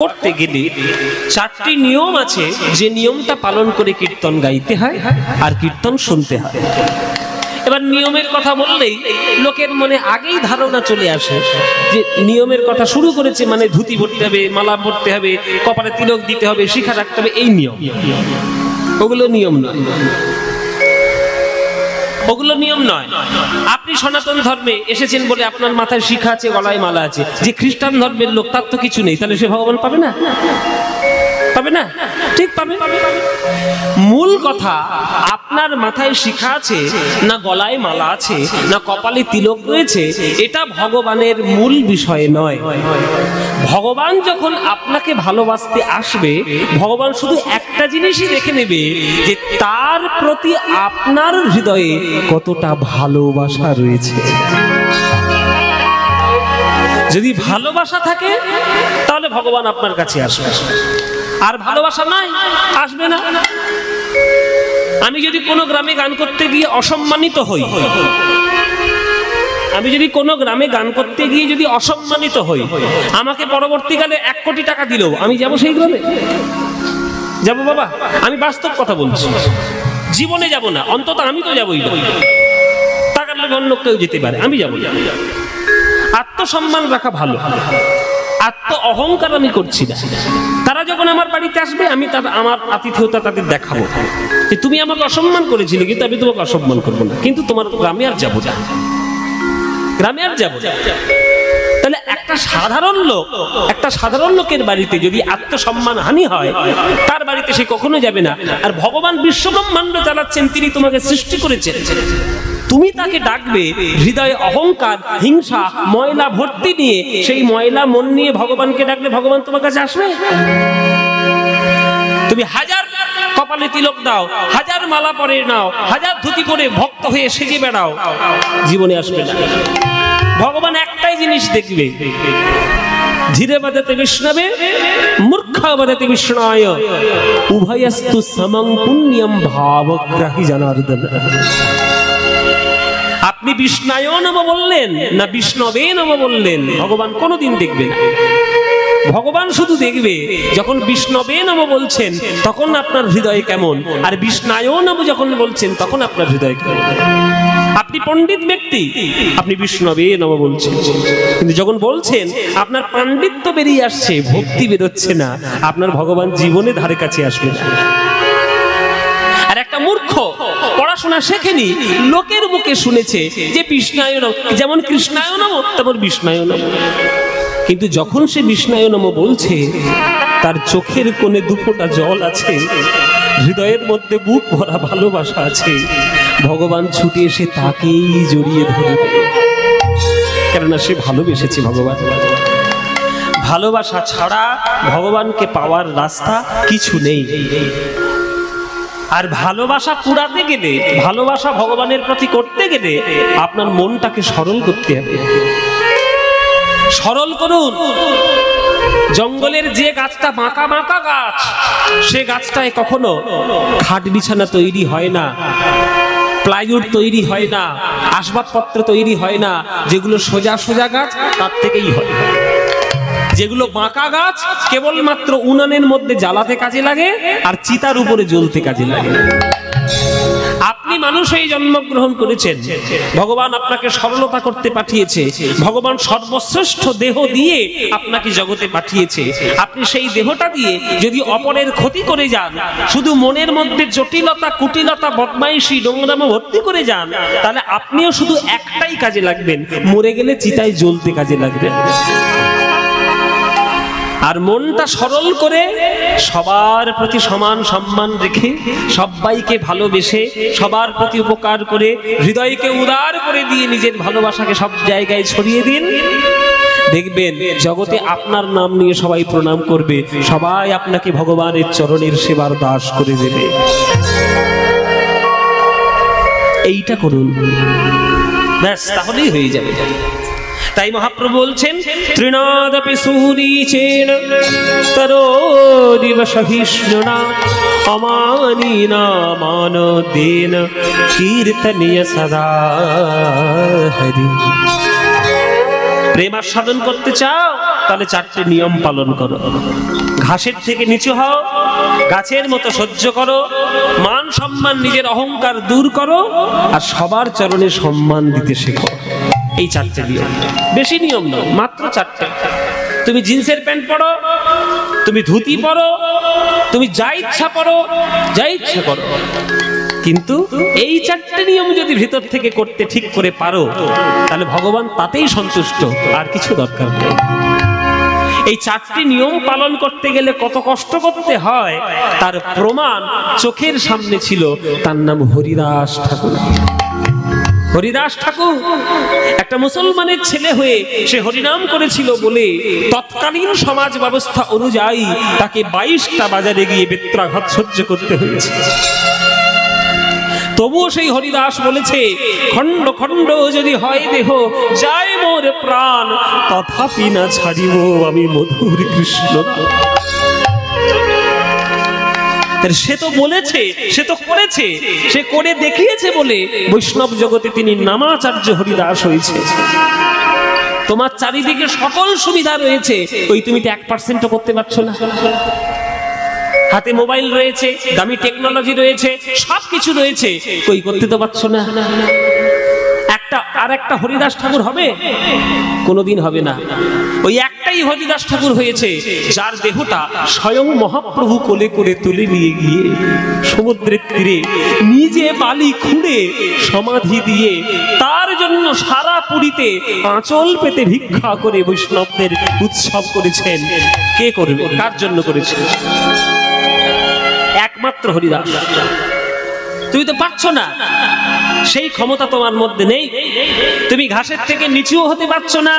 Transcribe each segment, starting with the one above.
করতে গেলে চারটি নিয়ম আছে, যে নিয়মটা পালন করে কীর্তন গাইতে হয় আর কীর্তন শুনতে হয়। এবার নিয়মের কথা বললেই লোকের মনে আগেই ধারণা চলে আসে যে নিয়মের কথা শুরু করেছে মানে ধুতি পরতে হবে, মালা পরতে হবে, কপালে তিলক দিতে হবে, শিখা রাখতে হবে, এই নিয়ম। ওগুলো নিয়ম নয়, ওগুলো নিয়ম নয়। আপনি সনাতন ধর্মে এসেছেন বলে আপনার মাথায় শিখা আছে, গলায় মালা আছে। যে খ্রিস্টান ধর্মের লোক তার তো কিছু নেই, তাহলে সে ভগবান পাবে না? পাবে না? ঠিক পাবে। মূল কথা, আপনার মাথায় শিখা আছে না গলায় মালা আছে না কপালে তিলক রয়েছে, এটা ভগবানের মূল বিষয় নয়। ভগবান যখন আপনাকে ভালোবাসতে আসবে, ভগবান শুধু একটা জিনিসই দেখে নেবে, যে তার প্রতি আপনার হৃদয়ে কতটা ভালোবাসা রয়েছে। যদি ভালোবাসা থাকে তাহলে ভগবান আপনার কাছে আসবে, আর ভালোবাসা নাই, আসবে না। আমি যদি কোনো গ্রামে গান করতে গিয়ে অসম্মানিত হই, আমি যদি কোনো গ্রামে গান করতে গিয়ে যদি অসম্মানিত হই, আমাকে পরবর্তীকালে 1 কোটি টাকা দিলেও আমি যাব সেই গ্রামে? যাবো বাবা? আমি বাস্তব কথা বলছি, জীবনে যাব না, অন্তত আমি তো যাবই না। টাকার লোভে অন্য কেউ যেতে পারে, আমি যাবো। আত্মসম্মান রাখা ভালো, আত্ম অহংকার আমি করছি না। তারা যখন আমার বাড়িতে আসবে, আমি আমার আতিথেয়তা তাদের দেখাবো যে তুমি আমাকে অসম্মান করেছিলে, কিন্তু আমি তোমাকে অসম্মান করবো না, কিন্তু তোমার গ্রামে আর যাবো না, গ্রামে আর যাবো না। তাহলে একটা সাধারণ লোকের বাড়িতে যদি আত্মসম্মান হানি হয়, তার বাড়িতে সে কখনো যাবে না। আর ভগবান বিশ্বব্রহ্মাণ্ড চালাচ্ছেন, তিনি তোমাকে সৃষ্টি করেছেন, তুমি তাকে ডাকবে হৃদয়ে অহংকার, হিংসা, ময়লা ভর্তি নিয়ে, সেই ময়লা মন নিয়ে ভগবানকে ডাকলে ভগবান তোমার কাছে আসবে? তুমি 1000 কপালে তিলক দাও, 1000 মালা পরে নাও, 1000 ধুতি পরে ভক্ত হয়ে সেজে বেড়াও, জীবনে আসবে না। ভগবান একটাই জিনিস দেখবে, ধীরে বাজাতে বিষ্ণবে, মূর্খ বাজাতে বিষ্ণায়, উভয়স্তু সমং পুণ্যম ভাবগ্রাহী জনার্দন। আপনি বিষ্ণায় নম বললেন না বিষ্ণবে নম বললেন, ভগবান কোনোদিন দেখবে না। ভগবান শুধু দেখবে যখন বিষ্ণবে নম বলছেন তখন আপনার হৃদয় কেমন, আর বিষ্ণায় নম যখন বলছেন তখন আপনার হৃদয় কেমন। আপনি পণ্ডিত ব্যক্তি, আপনি বিষ্ণবে নম বলছেন, কিন্তু যখন বলছেন আপনার পাণ্ডিত্য বেরিয়ে আসছে, ভক্তি বেরোচ্ছে না, আপনার ভগবান জীবনে ধারে কাছে আসবে না। আর একটা মূর্খ পড়াশোনা শেখেনি, লোকের মুখে শুনেছে যে বিষ্ণায় নম, যেমন কৃষ্ণায় নম তেমন বিষ্ণায় নম, কিন্তু যখন সে বিষ্ণায় নম বলছে, তার চোখের কোণে 2 ফোঁটা জল আছে, হৃদয়ের মধ্যে বুক ভরা ভালোবাসা আছে, ভগবান ছুটে এসে তাকেই জড়িয়ে ধরবে, কেননা সে ভালোবেসেছে ভগবান। ভালোবাসা ছাড়া ভগবানকে পাওয়ার রাস্তা কিছু নেই। আর ভালোবাসা কুড়াতে গেলে, ভালোবাসা ভগবানের প্রতি করতে গেলে আপনার মনটাকে সরল করতে হবে। সরল করুন। জঙ্গলের যে গাছটা বাঁকা বাঁকা গাছ, সে গাছটায় কখনো খাট বিছানা তৈরি হয় না, প্লাইউড তৈরি হয় না, আসবাবপত্র তৈরি হয় না। যেগুলো সোজা সোজা গাছ তার থেকেই হয়। যেগুলো বাঁকা গাছ কেবলমাত্র উনানের মধ্যে জ্বালাতে কাজে লাগে আর চিতার উপরে জ্বলতে কাজে লাগে। আপনি মানুষ হয়ে জন্মগ্রহণ করেছেন, ভগবান আপনাকে সরলতা করতে পাঠিয়েছে, ভগবান সর্বশ্রেষ্ঠ দেহ দিয়ে আপনাকে জগতে পাঠিয়েছে। আপনি সেই দেহটা দিয়ে যদি অপরের ক্ষতি করে যান, শুধু মনের মধ্যে জটিলতা, কুটিলতা, বদমাইশি, নোংরামো ভর্তি করে যান, তাহলে আপনিও শুধু একটাই কাজে লাগবেন, মরে গেলে চিতায় জ্বলতে কাজে লাগবেন। আর মনটা সরল করে, সবার প্রতি সমান সম্মান রেখে, সবাইকে ভালোবেসে, সবার প্রতি উপকার করে, হৃদয়কে উদার করে দিয়ে নিজের ভালোবাসাকে সব জায়গায় ছড়িয়ে দিন। দেখবেন জগতে আপনার নাম নিয়ে সবাই প্রণাম করবে, সবাই আপনাকে ভগবানের চরণের সেবার দাস করে দেবে। এইটা করুন, ব্যাস, তাহলেই হয়ে যাবে। তাই মহাপ্রভু বলছেন, তৃণাদপি সুরীচেন তরোদিব সহিষ্ণুনা অমানিনা মানদেন কীর্তনীয় সদা হরি। প্রেম সাধন করতে চাও তাহলে 4টে নিয়ম পালন করো। ঘাসের থেকে নিচু হও, গাছের মতো সহ্য করো, মান সম্মান নিজের অহংকার দূর করো, আর সবার চরণে সম্মান দিতে শেখো। এই 4টে নিয়ম, বেশি নিয়ম নয়, মাত্র 4টে। তুমি জিন্সের প্যান্ট পরো, তুমি ধুতি পরো, তুমি যা ইচ্ছা পরো, যা ইচ্ছা করো, কিন্তু এই 4টে নিয়ম যদি ভিতর থেকে করতে ঠিক করে পারো তাহলে ভগবান তাতেই সন্তুষ্ট, আর কিছু দরকার নেই। এই 4টে নিয়ম পালন করতে গেলে কত কষ্ট করতে হয় তার প্রমাণ চোখের সামনে ছিল। তার নাম হরিদাস ঠাকুর। হরিদাস ঠাকুর একটা মুসলমানের ছেলে হয়ে সে হরিনাম করেছিল বলে তৎকালীন সমাজ ব্যবস্থা অনুযায়ী তাকে 22টা বাজারে গিয়ে বেত্রাঘাত সহ্য করতে হয়েছে। তবুও সেই হরিদাস বলেছে, খণ্ড খণ্ড যদি হয় দেহ, যায় মোর প্রাণ, তথাপি না ছাড়িব আমি মধুর কৃষ্ণ। সে তো বলেছে, সে তো করেছে, সে করে দেখিয়েছে বলে বৈষ্ণব জগতে তিনি নামাচার্য হরিদাস হয়েছে। তোমার চারিদিকে সকল সুবিধা রয়েছে, ওই তুমি তো 1% করতে পারছো না। হাতে মোবাইল রয়েছে, দামি টেকনোলজি রয়েছে, সবকিছু রয়েছে, কই করতে তো পারছো না। একটা হরিদাস ঠাকুর হবে? কোনোদিন হবে না। ওই একটাই হরিদাস ঠাকুর হয়েছে যার দেহটা স্বয়ং মহাপ্রভু কোলে করে তুলে নিয়ে গিয়ে সমুদ্রের তীরে নিজে বালি খুঁড়ে সমাধি দিয়ে তার জন্য সারা পুরীতে আঁচল পেতে ভিক্ষা করে বৈষ্ণবদের উৎসব করেছেন। কে করবে? কার জন্য করেছেন? একমাত্র হরিদাস। তুমি তো পারছো না, সেই ক্ষমতা তোমার মধ্যে নেই। তুমি ঘাসের থেকে নিচুও হতে পারছো না,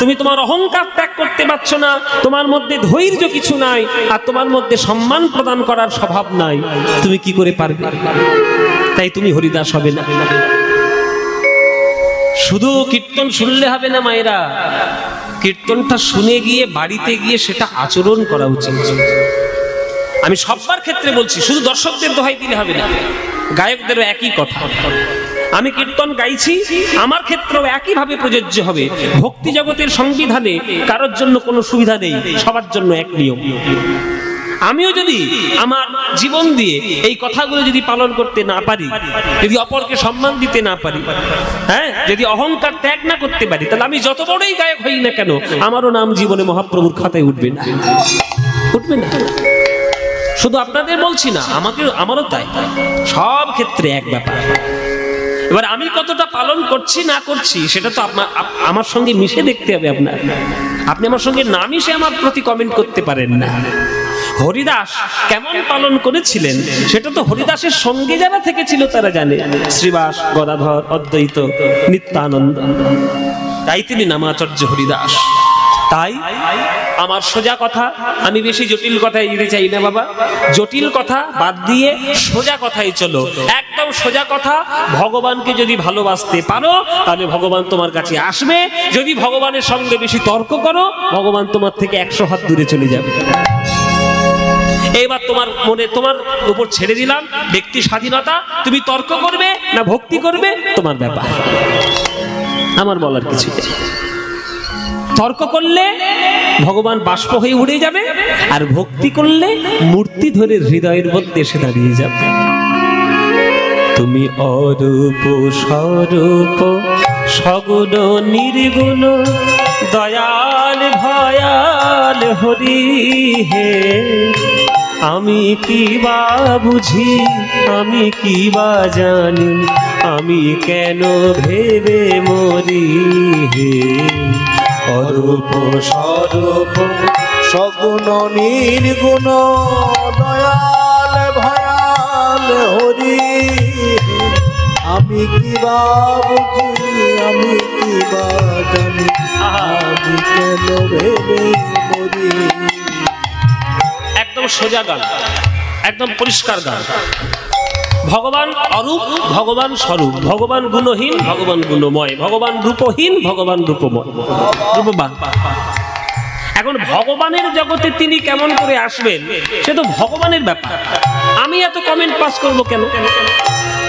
তুমি তোমার অহংকার ত্যাগ করতে পারছো না, তোমার মধ্যে ধৈর্য কিছু নাই, আর তোমার মধ্যে সম্মান প্রদান করার স্বভাব নাই। তুমি কি করে পারবে? তাই তুমি হরিদাস হবে না। শুধু কীর্তন শুনলে হবে না মায়েরা, কীর্তনটা শুনে গিয়ে বাড়িতে গিয়ে সেটা আচরণ করা উচিত। আমি সবার ক্ষেত্রে বলছি, শুধু দর্শকদের দোহাই দিলে হবে না, গায়কদেরও একই কথা। আমি কীর্তন গাইছি, আমার ক্ষেত্রেও একইভাবে প্রযোজ্য হবে। ভক্তি জগতের সংবিধানে কারোর জন্য কোনো সুবিধা নেই, সবার জন্য এক নিয়ম। আমিও যদি আমার জীবন দিয়ে এই কথাগুলো যদি পালন করতে না পারি, যদি অপরকে সম্মান দিতে না পারি, হ্যাঁ, যদি অহংকার ত্যাগ না করতে পারি, তাহলে আমি যত বড়ই গায়ক হই না কেন, আমারও নাম জীবনে মহাপ্রভুর খাতায় উঠবে না, উঠবে না। শুধু আপনাদের বলছি না, আমারও তাই, সব ক্ষেত্রে এক ব্যাপার। এবার আমি কতটা পালন করছি না করছি সেটা তো আমার সঙ্গে মিশে দেখতে হবে আপনার। আপনি আমার সঙ্গে না মিশে আমার প্রতি কমেন্ট করতে পারেন না। হরিদাস কেমন পালন করেছিলেন সেটা তো হরিদাসের সঙ্গে যারা থেকেছিল তারা জানে। শ্রীবাস, গদাধর, অদ্বৈত, নিত্যানন্দ, তাই তিনি নামাচার্য হরিদাস। তাই আমার সোজা কথা, আমি বেশি জটিল কথায় যেতে চাই না বাবা। জটিল কথা বাদ দিয়ে সোজা কথাই চলো, একদম সোজা কথা। ভগবানকে যদি ভালোবাসতে পারো তাহলে ভগবান তোমার কাছে আসবে। যদি ভগবানের সঙ্গে বেশি তর্ক করো, ভগবান তোমার থেকে 100 হাত দূরে চলে যাবে। এইবার তোমার মনে, তোমার উপর ছেড়ে দিলাম ব্যক্তি স্বাধীনতা। তুমি তর্ক করবে না ভক্তি করবে তোমার ব্যাপার, আমার বলার কিছু নেই। তর্ক করলে ভগবান বাষ্প হয়ে উড়ে যাবে, আর ভক্তি করলে মূর্তি ধরে হৃদয়ের মধ্যে এসে দাঁড়িয়ে যাবে। তুমি অরূপ স্বরূপ সগুণ নির্গুণ, দয়াল ভয়াল হরি হে। আমি কি বা বুঝি, আমি কি বা জানি, আমি কেন ভেবে মরি হে। অরূপ স্বরূপ সগুণ নির্গুণ, দয়াল ভয়াল হরি। আমি কি বা বুঝি, আমি কি বা জানি, আমি কেন ভেবে মরি। একদম সোজা গান, একদম পরিষ্কার গান। ভগবান অরূপ, ভগবান স্বরূপ, ভগবান গুণহীন, ভগবান গুণময়, ভগবান রূপহীন, ভগবান রূপময়, রূপবান। এখন ভগবানের জগতে তিনি কেমন করে আসবেন সে তো ভগবানের ব্যাপার। আমি এত কমেন্ট পাস করব কেন?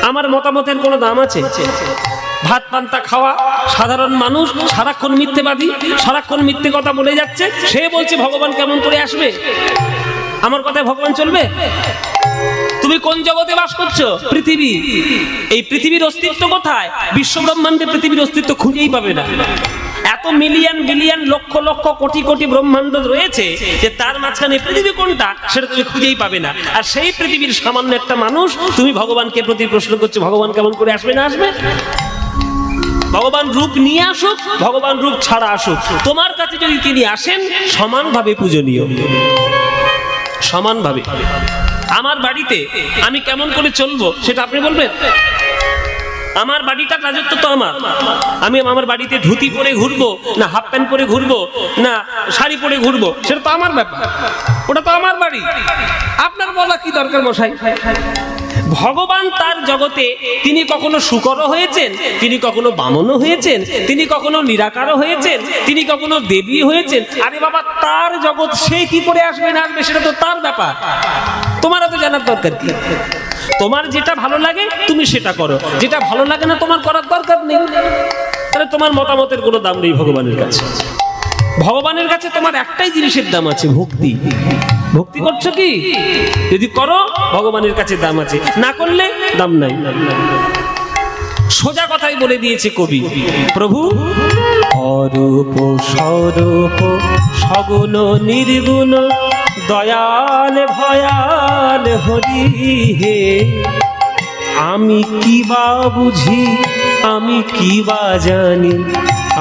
আমার মতামতের কোনো দাম আছে? ভাত পান্তা খাওয়া সাধারণ মানুষ, সারাক্ষণ মিথ্যেবাদী, সারাক্ষণ মিথ্যে কথা বলে যাচ্ছে, সে বলছে ভগবান কেমন করে আসবে? আমার কথায় ভগবান চলবে? তুমি কোন জগতে বাস করছো? পৃথিবী। এই পৃথিবীর অস্তিত্ব কোথায়? বিশ্ব ব্রহ্মাণ্ডে পৃথিবীর অস্তিত্ব খুঁজেই পাবে না। এত মিলিয়ন বিলিয়ন লক্ষ লক্ষ কোটি কোটি ব্রহ্মাণ্ড রয়েছে যে তার মাঝখানে পৃথিবী কোনটা সেটা তুমি খুঁজেই পাবে না। আর সেই পৃথিবীর সামান্য একটা মানুষ তুমি ভগবানকে প্রতি প্রশ্ন করছো ভগবান কেমন করে আসবে না আসবে? ভগবান রূপ নিয়ে আসুক, ভগবান রূপ ছাড়া আসুক, তোমার কাছে যদি তিনি আসেন সমানভাবে পূজনীয়, সমানভাবে। আমার বাড়িতে আমি কেমন করে চলবো সেটা আপনি বলবেন? আমার বাড়িটা রাজত্ব তো আমার। আমি আমার বাড়িতে ধুতি পরে ঘুরবো না হাফ প্যান্ট পরে ঘুরবো না শাড়ি পরে ঘুরবো সেটা তো আমার ব্যাপার, ওটা তো আমার বাড়ি। আপনার বলা কি দরকার মশাই? ভগবান তার জগতে তিনি কখনো শুকরও হয়েছেন, তিনি কখনো বামনও হয়েছেন, তিনি কখনো নিরাকারও হয়েছেন, তিনি কখনো দেবী হয়েছেন। আরে বাবা, তার জগৎ সে কি করে আসবে না আসবে সেটা তো তার ব্যাপার, তোমার তো জানার দরকার কি? তোমার যেটা ভালো লাগে তুমি সেটা করো, যেটা ভালো লাগে না তোমার করার দরকার নেই। তাহলে তোমার মতামতের কোনো দাম নেই ভগবানের কাছে। ভগবানের কাছে তোমার একটাই জিনিসের দাম আছে, ভক্তি। ভক্তি করছো কি? যদি করো ভগবানের কাছে দাম আছে, না করলে দাম নাই। সোজা কথাই বলে দিয়েছে কবি, প্রভু অরূপ স্বরূপ সগুণ নির্গুণ দয়াল ভয়াল হরি হে, আমি কি বা বুঝি আমি কি বা জানি,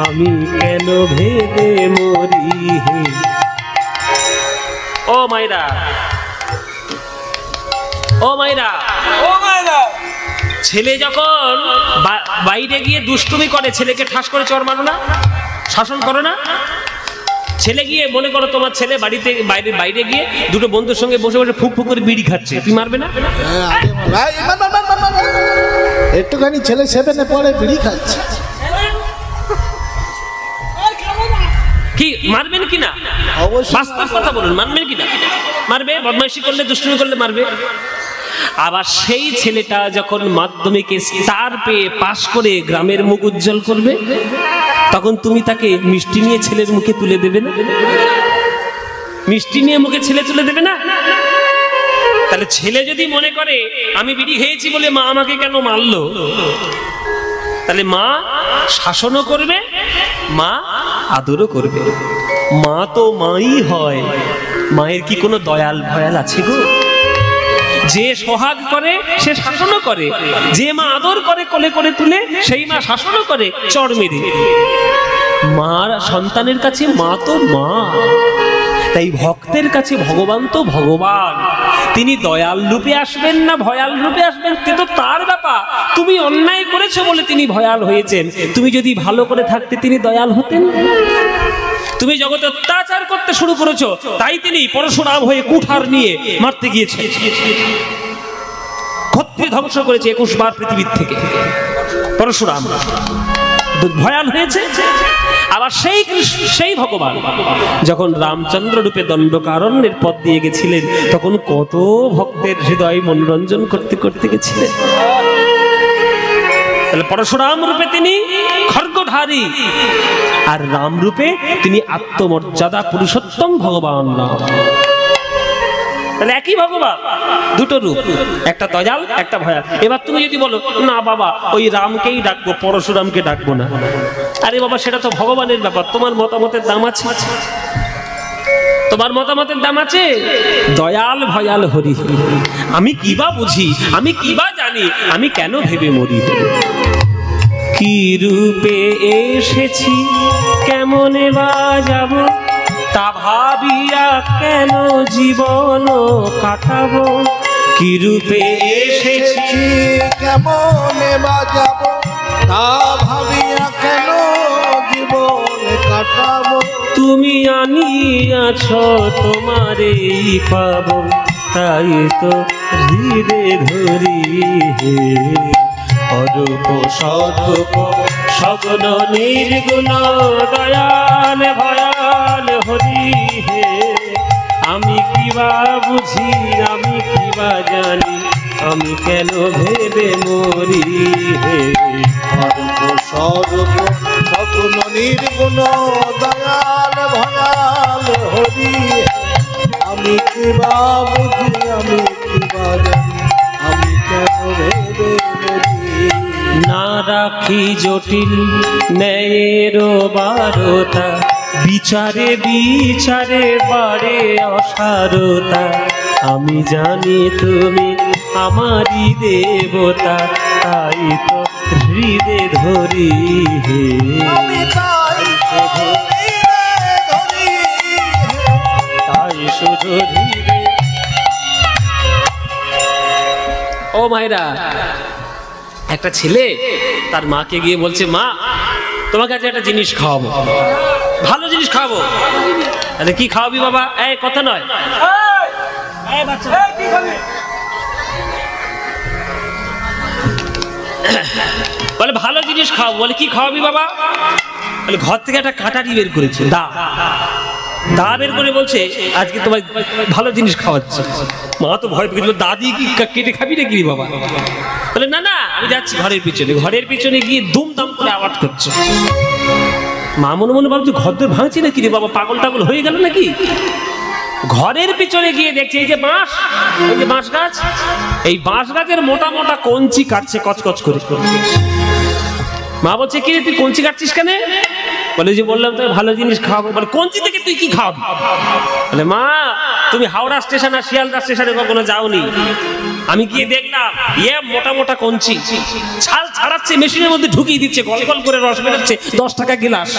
আমি কেন ভেবে মরি হে। ও মাইরা, ও মাইরা, ও মাইরা, ছেলে যখন বাইরে গিয়ে দুষ্টুমি করে ছেলেকে ঠাস করে চড় মারো না, শাসন করো না? ছেলে গিয়ে মনে করো তোমার ছেলে বাড়িতে বাইরে গিয়ে দুটো বন্ধুর সঙ্গে বসে বসে ফুক ফুক করে বিড়ি খাচ্ছে, তুমি মারবে না? একটুখানি ছেলে 7-এ পড়ে বিড়ি খাচ্ছে, কি মারবেন কিনা? বাস্তব কথা বলুন, মারবেন কিনা? মারবে। বদমাইশি করলে দুষ্টুমি করলে মারবে। আবার সেই ছেলেটা যখন মাধ্যমিকে স্টার পেয়ে পাশ করে গ্রামের মুখ উজ্জ্বল করবে তখন তুমি তাকে মিষ্টি নিয়ে ছেলের মুখে তুলে দেবে না? মিষ্টি নিয়ে মুখে ছেলে তুলে দেবে না? তাহলে ছেলে যদি মনে করে আমি বিড়ি খেয়েছি বলে মা আমাকে কেন মারলো, তাহলে মা শাসনও করবে, মা আদরও করবে। মা তো মাই হয়, মায়ের কি কোনো দয়াল ভয়াল আছে গো? যে সোহাগ করে সে শাসনও করে, যে মা আদর করে কোলে করে তুলে সেই মা শাসনও করে চড় মেরে। মার সন্তানের কাছে মা তো মা, তাই ভক্তের কাছে ভগবান তো ভগবান। তিনি দয়াল রূপে আসবেন না ভয়াল রূপে আসবেন কিন্তু তার ব্যাপার। তুমি অন্যায় করেছো বলে তিনি ভয়াল হয়েছেন, তুমি যদি ভালো করে থাকতে তিনি দয়াল হতেন। তুমি জগতে অত্যাচার করতে শুরু করেছো তাই তিনি পরশুরাম হয়ে কুঠার নিয়ে মারতে গিয়েছে, ক্ষত্রিয় ধ্বংস করেছে 21 বার পৃথিবীর থেকে। পরশুরাম ভয়াল হয়েছে। আবার সেই ভগবান যখন রামচন্দ্র রূপে দণ্ডকারণ্যের পথ দিয়ে গেছিলেন তখন কত ভক্তের হৃদয় মনোরঞ্জন করতে করতে গেছিলেন। তাহলে পরশুরাম রূপে তিনি খড়গধারী আর রাম রূপে তিনি আত্মমর্যাদা পুরুষোত্তম ভগবান রাম। তাহলে একই ভগবান, দুটো রূপ, একটা দয়াল একটা ভয়াল। এবার তুমি যদি বলো না বাবা ওই রামকেই ডাকবো পরশুরামকে ডাকবো না, আরে বাবা সেটা তো ভগবানের ব্যাপার, তোমার মতামতের দাম আছে, তোমার মতামতের দাম আছে। দয়াল ভয়াল হরি, আমি কি বা বুঝি আমি কি বা জানি, আমি কেন ভেবে মরি। কি রূপে এসেছি কেমনে বা যাব, তা ভাবিয়া কেন জীবন কাটাবো। কি রূপে এসেছি কেমনে বা যাব, তা ভাবিয়া কেন জীবন কাটাবো। তুমি আনিয়াছ তোমারেই পাবো, তাই তো হৃদে ধরি হে। অরূপ স্বরূপ সগুণ নির্গুণ দয়াল ভয়াল হরি হে, আমি কি বা বুঝি, আমি কি বা জানি, আমি কেন ভেবে মরি হে। সর্ব সগুণ নির্গুণ দয়াল ভয়াল হরি, আমি কি বা বুঝি, আমি কি বা জানি, আমি কেন ভেবে মরি। না রাখি জটিল ন্যায়ের বারতা, বিচারে বিচারে বাড়ে অসারতা। আমি জানি তুমি আমারই দেবতা, তাই তো হৃদে ধরি হে। তাই শুধু হৃদে। ও মায়েরা, একটা ছেলে তার মাকে গিয়ে বলছে, মা তোমাকে আজ একটা জিনিস খাওয়াবো, ভালো জিনিস খাওয়াবো। আরে কি খাওয়াবি বাবা? এই কথা নয়, বলে ভালো জিনিস খাওয়াবো। বলে কি খাওয়াবি বাবা? বলে ঘর থেকে একটা কাঁটারি বের করেছে, দা বের করে বলছে আজকে তোমার ভালো জিনিস খাওয়াচ্ছে। মা তো ভয় পেয়ে গেল, দাদি কি কেটে খাবি নাকি বাবা? বলে না না, আমি যাচ্ছি ঘরের পিছনে। ঘরের পিছনে গিয়ে দুমদাম করে আওয়াজ করছে। মা মনে মনে ভাবছে ঘর দর ভাঙছি নাকি রে বাবা, পাগল টাগল হয়ে গেল নাকি? ঘরের পিছনে গিয়ে দেখছে এই যে বাঁশ, এই যে বাঁশ গাছ, এই বাঁশ গাছের মোটা মোটা কঞ্চি কাটছে কচকচ করে। মা বলছে কি রে তুই কঞ্চি কাটছিস কেন? বলে যে বললাম তো ভালো জিনিস খাওয়াবো। বলে কঞ্চি থেকে তুই কি খাওয়াবি? বলে মা তুমি হাওড়া স্টেশন আর শিয়ালদা স্টেশনে কখনো যাওনি, আমি গিয়ে দেখলাম মোটা মোটা কঞ্চি ছাল ছাড়াচ্ছে, মেশিনের মধ্যে ঢুকিয়ে দিচ্ছে, গল গল করে রস বেরোচ্ছে, 10 টাকা গিলাস।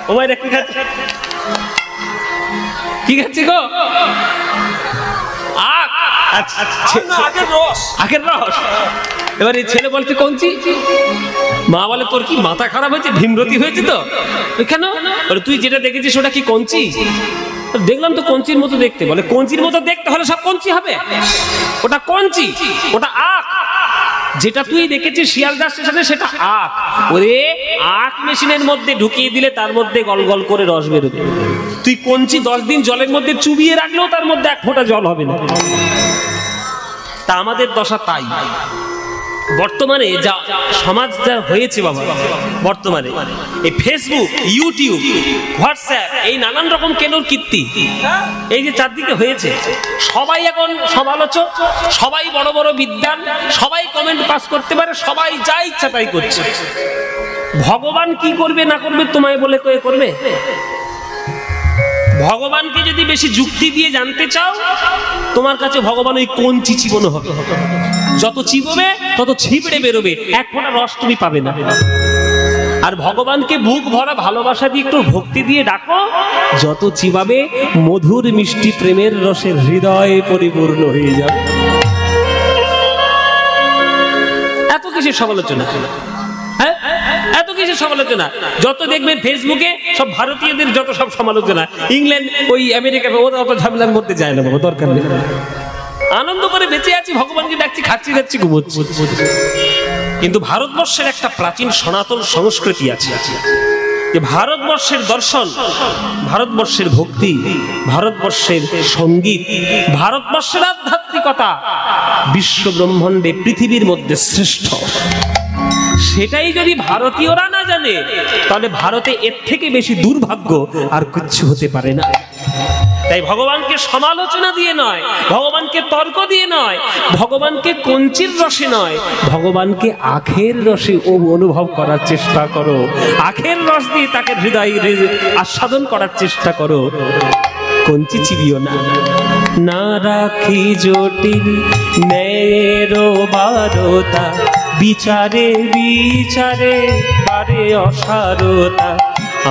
ও মায়েরা কি খাচ্ছে? কি খাচ্ছি গো? আখের রস। এবার এই ছেলে বলছে কঞ্চি। মা বলে তোর কি মাথা খারাপ হয়েছে, ভীমরতি হয়েছে তো? কেন? বলে তুই যেটা দেখেছিস ওটা কি কঞ্চি? দেখলাম তো কঞ্চির মতো দেখতে। বলে কঞ্চির মতো দেখতে হলে সব কঞ্চি হবে? ওটা কঞ্চি, ওটা আখ। যেটা তুই দেখেছিস শিয়ালদা স্টেশনে সেটা আখ। ওরে আখ মেশিনের মধ্যে ঢুকিয়ে দিলে তার মধ্যে গল গল করে রস বেরোবে। তুই কঞ্চি 10 দিন জলের মধ্যে চুবিয়ে রাখলেও তার মধ্যে এক ফোঁটা জল হবে না। তা আমাদের দশা তাই। বর্তমানে যা সমাজ যা হয়েছে বাবা, বর্তমানে এই ফেসবুক, ইউটিউব, হোয়াটসঅ্যাপ, এই নানান রকম কেলোর কীর্তি এই যে চারদিকে হয়েছে, সবাই এখন সমালোচক, সবাই বড় বড় বিদ্বান, সবাই কমেন্ট পাস করতে পারে, সবাই যা ইচ্ছা তাই করছে। ভগবান কি করবে না করবে তোমায় বলে কয়ে করবে? ভগবানকে যদি বেশি যুক্তি দিয়ে জানতে চাও, তোমার কাছে ভগবান ওই কঞ্চি চিবানো হবে। যত চিবোবে তত ছিবড়ে বেরোবে, এক ফোঁটা রস তুমি পাবে না। আর ভগবানকে বুক ভরা ভালোবাসা দিয়ে একটু ভক্তি দিয়ে ডাকো, যত চিবাবে মধুর মিষ্টি প্রেমের রসের হৃদয় পরিপূর্ণ হয়ে যাবে। এত কিসের সমালোচনা? হ্যাঁ, এত কিসের সমালোচনা? যত দেখবেন ফেসবুকে সব ভারতীয়দের যত সব সমালোচনা, ইংল্যান্ড ওই আমেরিকা ওরা অত ঝামেলার মধ্যে যায় না বাবা, দরকার নেই। আনন্দ করে বেঁচে আছি, ভগবানকে ডাকছি, খাচ্ছি যাচ্ছি, ঘুমোচ্ছি। কিন্তু ভারতবর্ষের একটা প্রাচীন সনাতন সংস্কৃতি আছে, যে ভারতবর্ষের দর্শন, ভারতবর্ষের ভক্তি, ভারতবর্ষের সঙ্গীত, ভারতবর্ষের আধ্যাত্মিকতা বিশ্ব ব্রহ্মাণ্ডে পৃথিবীর মধ্যে শ্রেষ্ঠ। সেটাই যদি ভারতীয়রা না জানে, তাহলে ভারতে এর থেকে বেশি দুর্ভাগ্য আর কিচ্ছু হতে পারে না। তাই ভগবানকে সমালোচনা দিয়ে নয়, ভগবানকে তর্ক দিয়ে নয়, ভগবানকে কঞ্চির রসে নয়, ভগবানকে আখের রসে অনুভব করার চেষ্টা করো। আখের রস দিয়ে তাকে হৃদয়ে আস্বাদন করার চেষ্টা করো, কঞ্চি চিবিও না। না রাখি জটিল ন্যায়ের বারতা, বিচারে বিচারে বারে অসারতা।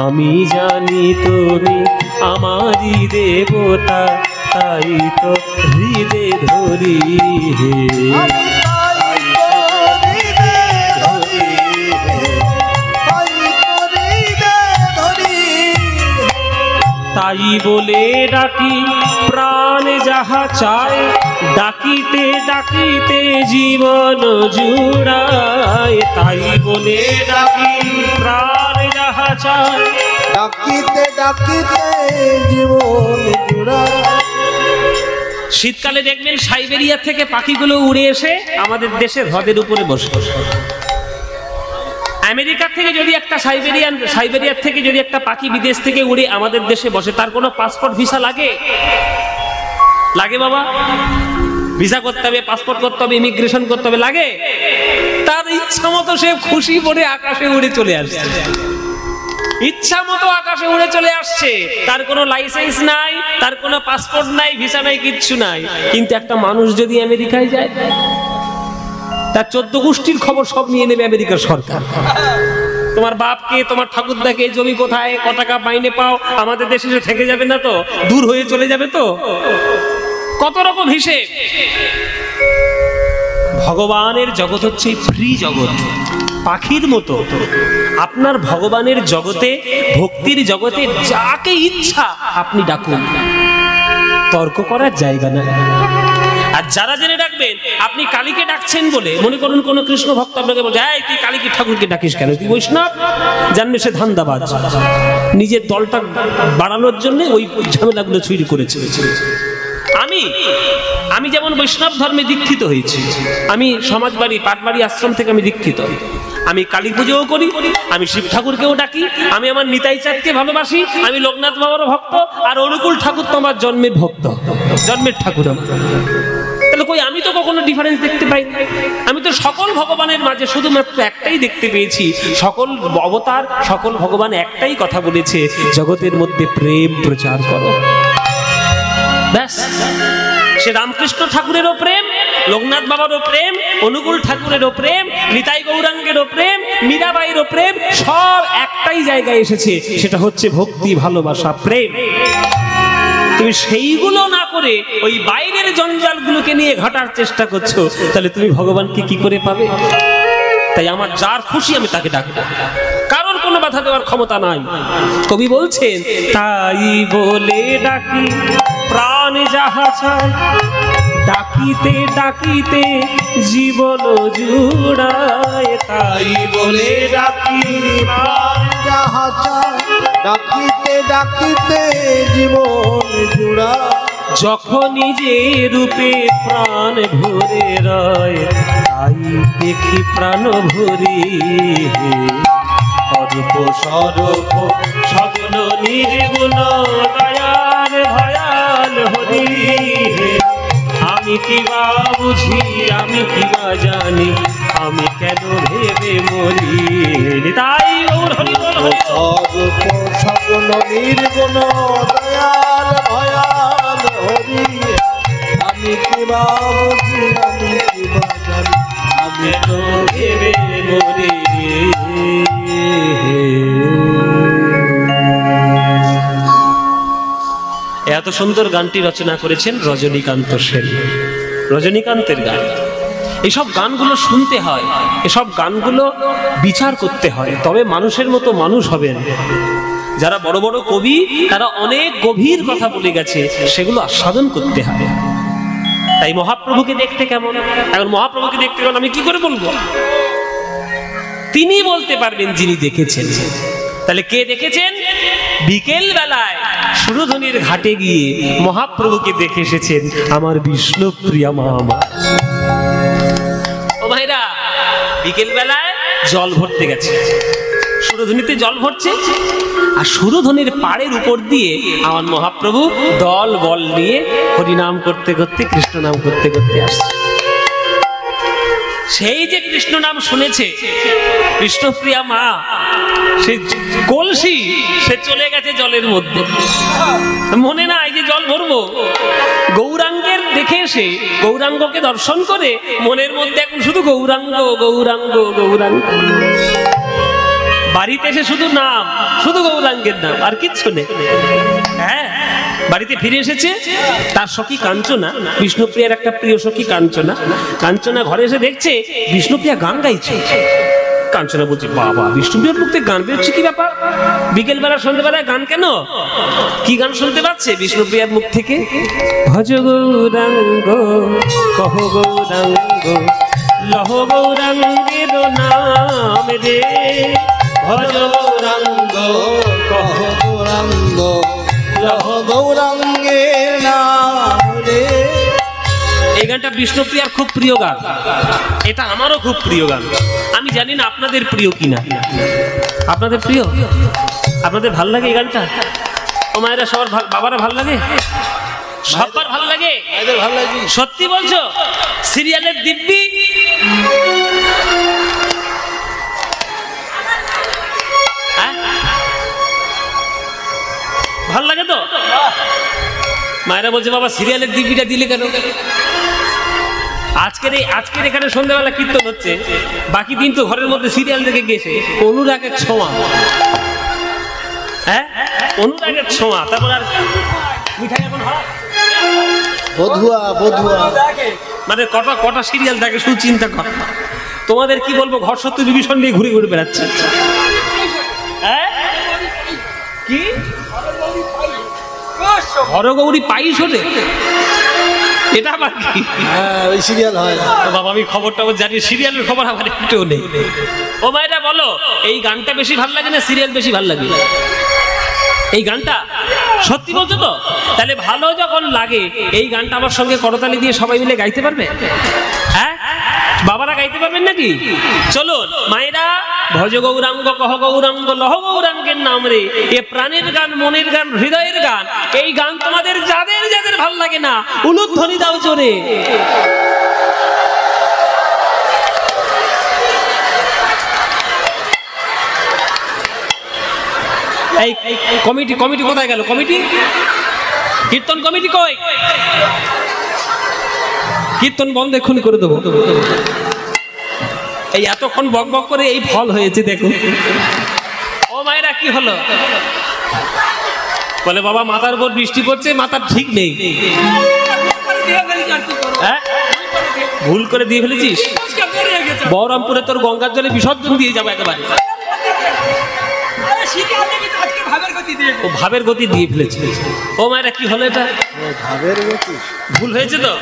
আমি জানি তুমি আমারই দেবতা, তাই তো হৃদে ধরি হে। তাই বলে ডাকি প্রাণ যাহা চায়, ডাকিতে ডাকিতে জীবন জুড়ায়। তাই বলে ডাকি প্রাণ যাহা চায়, ডাকিতে ডাকিতে জীবন জুড়ায়। শীতকালে দেখবেন সাইবেরিয়া থেকে পাখিগুলো উড়ে এসে আমাদের দেশের হ্রদের উপরে বসে। আমেরিকা থেকে যদি একটা সাইবেরিয়ার থেকে যদি একটা পাখি বিদেশ থেকে উড়ে আমাদের দেশে বসে, তার কোনো পাসপোর্ট ভিসা লাগে? লাগে বাবা? ভিসা করতে হবে, পাসপোর্ট করতে হবে, ইমিগ্রেশন করতে হবে, লাগে? তার ইচ্ছা মতো সে খুশি মনে আকাশে উড়ে চলে আসছে, ইচ্ছা মতো আকাশে উড়ে চলে আসছে। তার কোনো লাইসেন্স নাই, তার কোনো পাসপোর্ট নাই, ভিসা নাই, কিচ্ছু নাই। কিন্তু একটা মানুষ যদি আমেরিকায় যায়, তার 14 গোষ্ঠীর খবর সব নিয়ে নেবে আমেরিকার সরকার। তোমার বাপকে, তোমার ঠাকুরদাকে, জমি কোথায়, কত টাকা মাইনে পাও, আমাদের দেশে এসে থেকে যাবে না তো? দূর হয়ে চলে যাবে তো? কত রকম হিসেব। ভগবানের জগৎ হচ্ছে ফ্রি জগৎ, পাখির মতো। আপনার ভগবানের জগতে, ভক্তির জগতে যাকে ইচ্ছা আপনি ডাকুন, তর্ক করার জায়গা না। আর যারা জেনে ডাকবেন, আপনি কালীকে ডাকছেন বলে, মনে করুন কোন কৃষ্ণ ভক্ত আপনাকে বলছে, এই তুই কালীকে ঠাকুরকে ডাকিস কেন, তুই বৈষ্ণব? জানবে সে ধান্দাবাজ, নিজের দলটা বাড়ানোর জন্য ওই ঝামেলাগুলো ছুরি করেছে। আমি যেমন বৈষ্ণব ধর্মে দীক্ষিত হয়েছি, আমি সমাজবাড়ি, পাটবাড়ি আশ্রম থেকে আমি দীক্ষিত। আমি কালী পুজোও করি, আমি শিব ঠাকুরকেও ডাকি, আমি আমার নিতাই চাঁদকে ভালোবাসি, আমি লোকনাথ বাবার ভক্ত, আর অনুকূল ঠাকুর তো আমার জন্মের ভক্ত, জন্মের ঠাকুর আমার। তাহলে কই, আমি তো কখনো ডিফারেন্স দেখতে পাই। আমি তো সকল ভগবানের মাঝে শুধুমাত্র একটাই দেখতে পেয়েছি। সকল অবতার, সকল ভগবান একটাই কথা বলেছে, জগতের মধ্যে প্রেম প্রচার করো। ব্যাস। সে রামকৃষ্ণ ঠাকুরেরও প্রেম, লোকনাথ বাবারও প্রেম, অনুকূল ঠাকুরেরও প্রেম, নিতাই গৌরাঙ্গেরও প্রেম, মীরাবাইয়েরও প্রেম, সব একটাই জায়গায় এসেছে, সেটা হচ্ছে ভক্তি, ভালোবাসা, প্রেম। তুমি সেইগুলো না করে ওই বাইরের জঞ্জালগুলোকে নিয়ে ঘাটার চেষ্টা করছো, তাহলে তুমি ভগবানকে কি করে পাবে? তাই আমার যার খুশি আমি তাকে ডাকবো, কারোর কোনো বাধা দেওয়ার ক্ষমতা নাই। কবি বলছেন, তাই বলে ডাকি প্রাণ যাহা চায়, ডাকিতে ডাকিতে জীবন জুড়ায়। তাই বলে ডাকি প্রাণ যাহা চায়, ডাকিতে ডাকিতে জীবন জুড়ায়। যখনই যে রূপে প্রাণ ভরে রয়, তাই দেখি প্রাণ ভরি অরূপ স্বরূপ সগুণ নির্গুণ দয়াল ভয়াল হরি। আমি কি বা বুঝি, আমি কি বা জানি, আমি কেন ভেবে মরি। তাই স্বরূপ সগুণ নির্গুণ দয়াল ভয়াল হরি। আমি কি বা বুঝি, আমি কি বা জানি, আমি কেন ভেবে মরি। এত সুন্দর গানটি রচনা করেছেন রজনীকান্ত সেন, রজনীকান্তের গান। এসব গানগুলো শুনতে হয়, এসব গানগুলো বিচার করতে হয়, তবে মানুষের মতো মানুষ হবেন। যারা বড় বড় কবি, তারা অনেক গভীর কথা বলে গেছে, সেগুলো আস্বাদন করতে হবে। তাই মহাপ্রভুকে দেখতে কেমন? এখন মহাপ্রভুকে দেখতে কেমন আমি কি করে বলবো? তিনি বলতে পারবেন যিনি দেখেছেন। তাহলে কে দেখেছেন? বিকেল বেলায় সুরধনির ঘাটে গিয়ে মহাপ্রভুকে দেখে এসেছেন আমার বিষ্ণুপ্রিয়া মা। ও ভাইরা, বিকেল বেলায় জল ভরতে গেছে, সুরধনিতে জল ভরছে, আর সুরধনির পাড়ের উপর দিয়ে আমার মহাপ্রভু দল বল নিয়ে হরিনাম করতে করতে, কৃষ্ণ নাম করতে করতে আসছে। সেই যে কৃষ্ণ নাম শুনেছে কৃষ্ণপ্রিয়া মা, সে কলসি সে চলে গেছে জলের মধ্যে, মনে নাই যে জল ভরবো। গৌরাঙ্গের দেখে এসে, গৌরাঙ্গকে দর্শন করে মনের মধ্যে এখন শুধু গৌরাঙ্গ গৌরাঙ্গ গৌরাঙ্গ। বাড়িতে এসে শুধু নাম, শুধু গৌরাঙ্গের নাম, আর কিচ্ছু নেই। হ্যাঁ, বাড়িতে ফিরে এসেছে, তার সখী কাঞ্চনা, বিষ্ণুপ্রিয়ার একটা প্রিয় সখী কাঞ্চনা, কাঞ্চনা ঘরে এসে দেখছে বিষ্ণুপ্রিয়া গান গাইছে। কাঞ্চনা বলছে, বাবা, বিষ্ণুপ্রিয়ার মুখ থেকে গান বেরোচ্ছে, কি ব্যাপার? বিকেল বেলা সন্ধ্যেবেলায় গান কেন? কি গান শুনতে পাচ্ছে বিষ্ণুপ্রিয়ার মুখ থেকে? ভজ গৌরাঙ্গ কহ গৌরাঙ্গ লহ গৌরাঙ্গের নাম রে, ভজ গৌরাঙ্গ কহ গৌরাঙ্গ লহ গৌরাঙ্গের নাম রে। এই গানটা বিষ্ণুপ্রিয়ার খুব প্রিয় গান, এটা আমারও খুব প্রিয় গান। আমি জানি না আপনাদের প্রিয় কিনা। আপনাদের প্রিয়? আপনাদের ভাল লাগে এই গানটা? ও মায়েরা সবার বাবারা ভাল লাগে? সবার ভাল লাগে? এদের ভালো লাগে? সত্যি বলছো? সিরিয়ালের দিব্যি ভাল লাগে তো? মায়েরা বলছে বাবা সিরিয়ালের দিব্যিটা দিলে কেন? আজকের এখানে সন্ধ্যাবেলা কীর্তন হচ্ছে, বাকি দিন তো ঘরের মধ্যে সিরিয়াল দেখে গেছে। অনুরাগের ছোঁয়া, হ্যাঁ অনুরাগের ছোঁয়া। তারপর আর মিঠাই এখন হয় বধুয়া বধুয়া মানে কটা সিরিয়াল থাকে শুধু চিন্তা কর। তোমাদের কি বলবো, ঘর সত্য বিভীষণ নিয়ে ঘুরে ঘুরে বেড়াচ্ছে। হ্যাঁ কি হরগৌরী পাইস হলে এটা আবার কি? হ্যাঁ ওই সিরিয়াল হয় না। বাবা আমি খবরটা জানি, সিরিয়ালের খবর আমার একটু নেই। ও মায়েরা বলো এই গানটা বেশি ভালো লাগে না সিরিয়াল বেশি ভালো লাগে? এই গানটা সত্যি বলছো তো? তাহলে ভালো যখন লাগে এই গানটা আমার সঙ্গে করতালি দিয়ে সবাই মিলে গাইতে পারবে? হ্যাঁ বাবারা গাইতে পারবেন নাকি? চলুন মায়েরা, ভজ গৌরাঙ্গ কহ গৌরাঙ্গ লহ গৌরাঙ্গের নাম রে। এ প্রাণের গান, মনের গান, হৃদয়ের গান। এই গান তোমাদের যাদের যাদের ভাল লাগে না উলুধ্বনি দাও জোরে। এই কমিটি কোথায় গেল? কমিটি, কীর্তন কমিটি কই? কীর্তন বন্ধ এক্ষুনি করে দেবো। এই এতক্ষণ বক বক করে এই ফল হয়েছে দেখো। ও মায়েরা কি হলো? বলে বাবা মাথার উপর বৃষ্টি পড়ছে, মাথার ঠিক নেই। হ্যাঁ ভুল করে দিয়ে ফেলেছিস? বহরমপুরে তোর গঙ্গার জলে বিসর্জন দিয়ে যাবো একেবারে। ও ভাবের গতি দিয়ে ফেলেছে। ও মায়েরা কি হলো? এটা ভাবের গতি ভুল হয়েছে তো?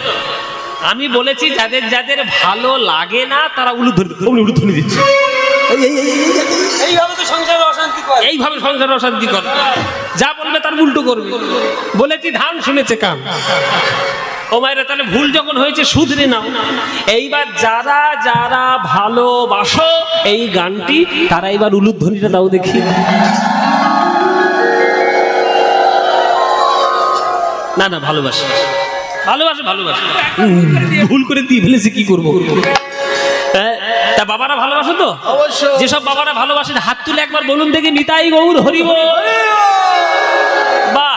আমি বলেছি যাদের যাদের ভালো লাগে না তারা উলুধ্বনি দিচ্ছে। এইভাবে সংসারে অশান্তি করে। যা বলবে তার উল্টো করবে। বলেছি ধান শুনেছে কান। ও মায়েরা তাহলে ভুল যখন হয়েছে শুধরে নাও। এইবার যারা যারা ভালোবাসো এই গানটি তারা এবার উলুধ্বনিটা দাও দেখি। না না ভালোবাসে ভুল করে দিয়ে ফেলেছে, কি করবো? তা বাবারা ভালোবাসো তো? অবশ্যই। যেসব বাবারা ভালোবাসেন হাত তুলে একবার বলুন দেখি নিতাই গৌর হরি বল। বাহ,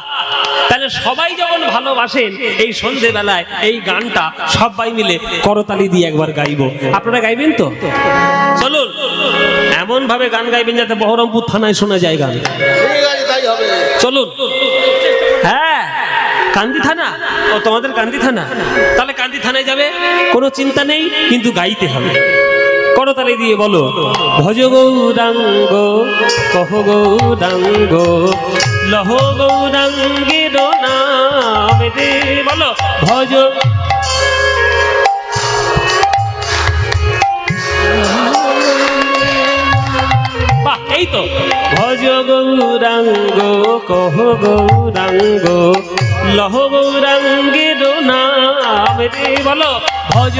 তাহলে সবাই যখন ভালোবাসেন এই সন্ধ্যেবেলায় এই গানটা সবাই মিলে করতালি দিয়ে একবার গাইবো। আপনারা গাইবেন তো? চলুন এমন ভাবে গান গাইবেন যাতে বহরমপুর থানায় শোনা যায় গান। চলুন। হ্যাঁ কান্দি থানা? ও তোমাদের কান্দি থানা? তাহলে কান্দি থানায় যাবে, কোনো চিন্তা নেই, কিন্তু গাইতে হবে। করতালি দিয়ে বলো ভজ গৌরাঙ্গ কহ গৌরাঙ্গ লহ গৌরাঙ্গের নাম রে। বলো ভজ এই তো ভজ গৌরাঙ্গ কহ গৌরাঙ্গ লহ গৌরাঙ্গের নাম রে। বলো ভজ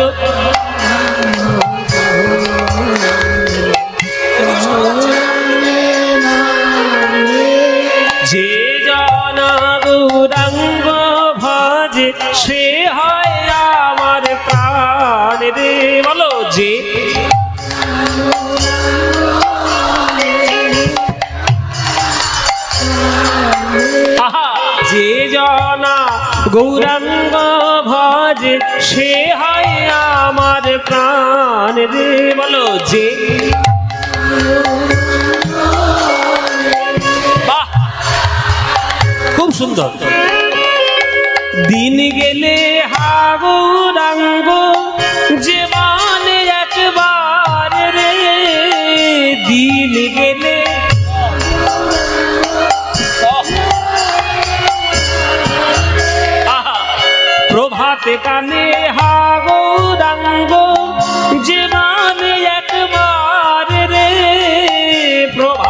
যে জানা গৌরাঙ্গ ভজে সে হয় আমার প্রাণ রে। বলো যে যে জনা গৌরাঙ্গ ভজে সে হয় আমার প্রাণ রে। বলো যে বাহ খুব সুন্দর। দিন গেলে হা গৌরাঙ্গ যে মানে একবার রে। দিন গেলে প্রভাতে কানে হা গৌরাঙ্গ যে মানে একবার রে। প্রভাত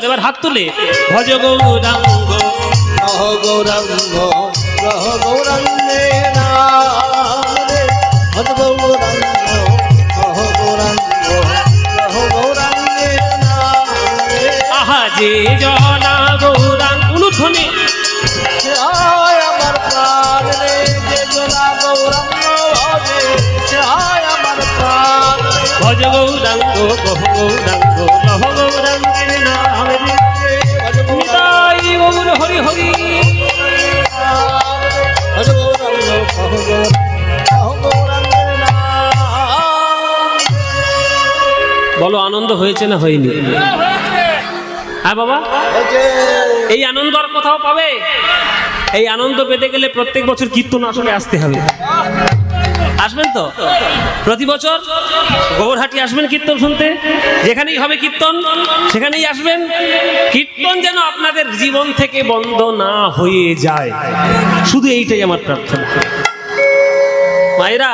এবার হাত তুলে ভজ গৌরাঙ্গ রহ গৌরাঙ্গ রহ গৌরাঙ্গে নাম রে ভজ গৌরাঙ্গ রহ গৌরাঙ্গ রহ গৌরাঙ্গে নাম রে আহা যে জনা গৌরাঙ্গ উলুধ্বনি হায় আমার প্রাণ রে যে জনা গৌরাঙ্গ ভজে হায় আমার প্রাণ রে ভজ গৌরাঙ্গ কহ গৌরাঙ্গ লহ গৌরাঙ্গের নাম রে নিতাই গৌর হরি হরি ভজ গৌরাঙ্গ কহ গৌরাঙ্গে নাম বলো আনন্দ হয়েছে না হয়নি? হ্যাঁ বাবা, হয়েছে। এই আনন্দ আর কোথাও পাবে? এই আনন্দ পেতে গেলে প্রত্যেক বছর কীর্তন আসলে আসতে হবে। আসবেন তো প্রতি বছর গৌরহাটি আসবেন কীর্তন শুনতে? যেখানেই হবে কীর্তন সেখানেই আসবেন। কীর্তন যেন আপনাদের জীবন থেকে বন্ধ না হয়ে যায়, শুধু এইটাই আমার প্রার্থনা। মায়েরা,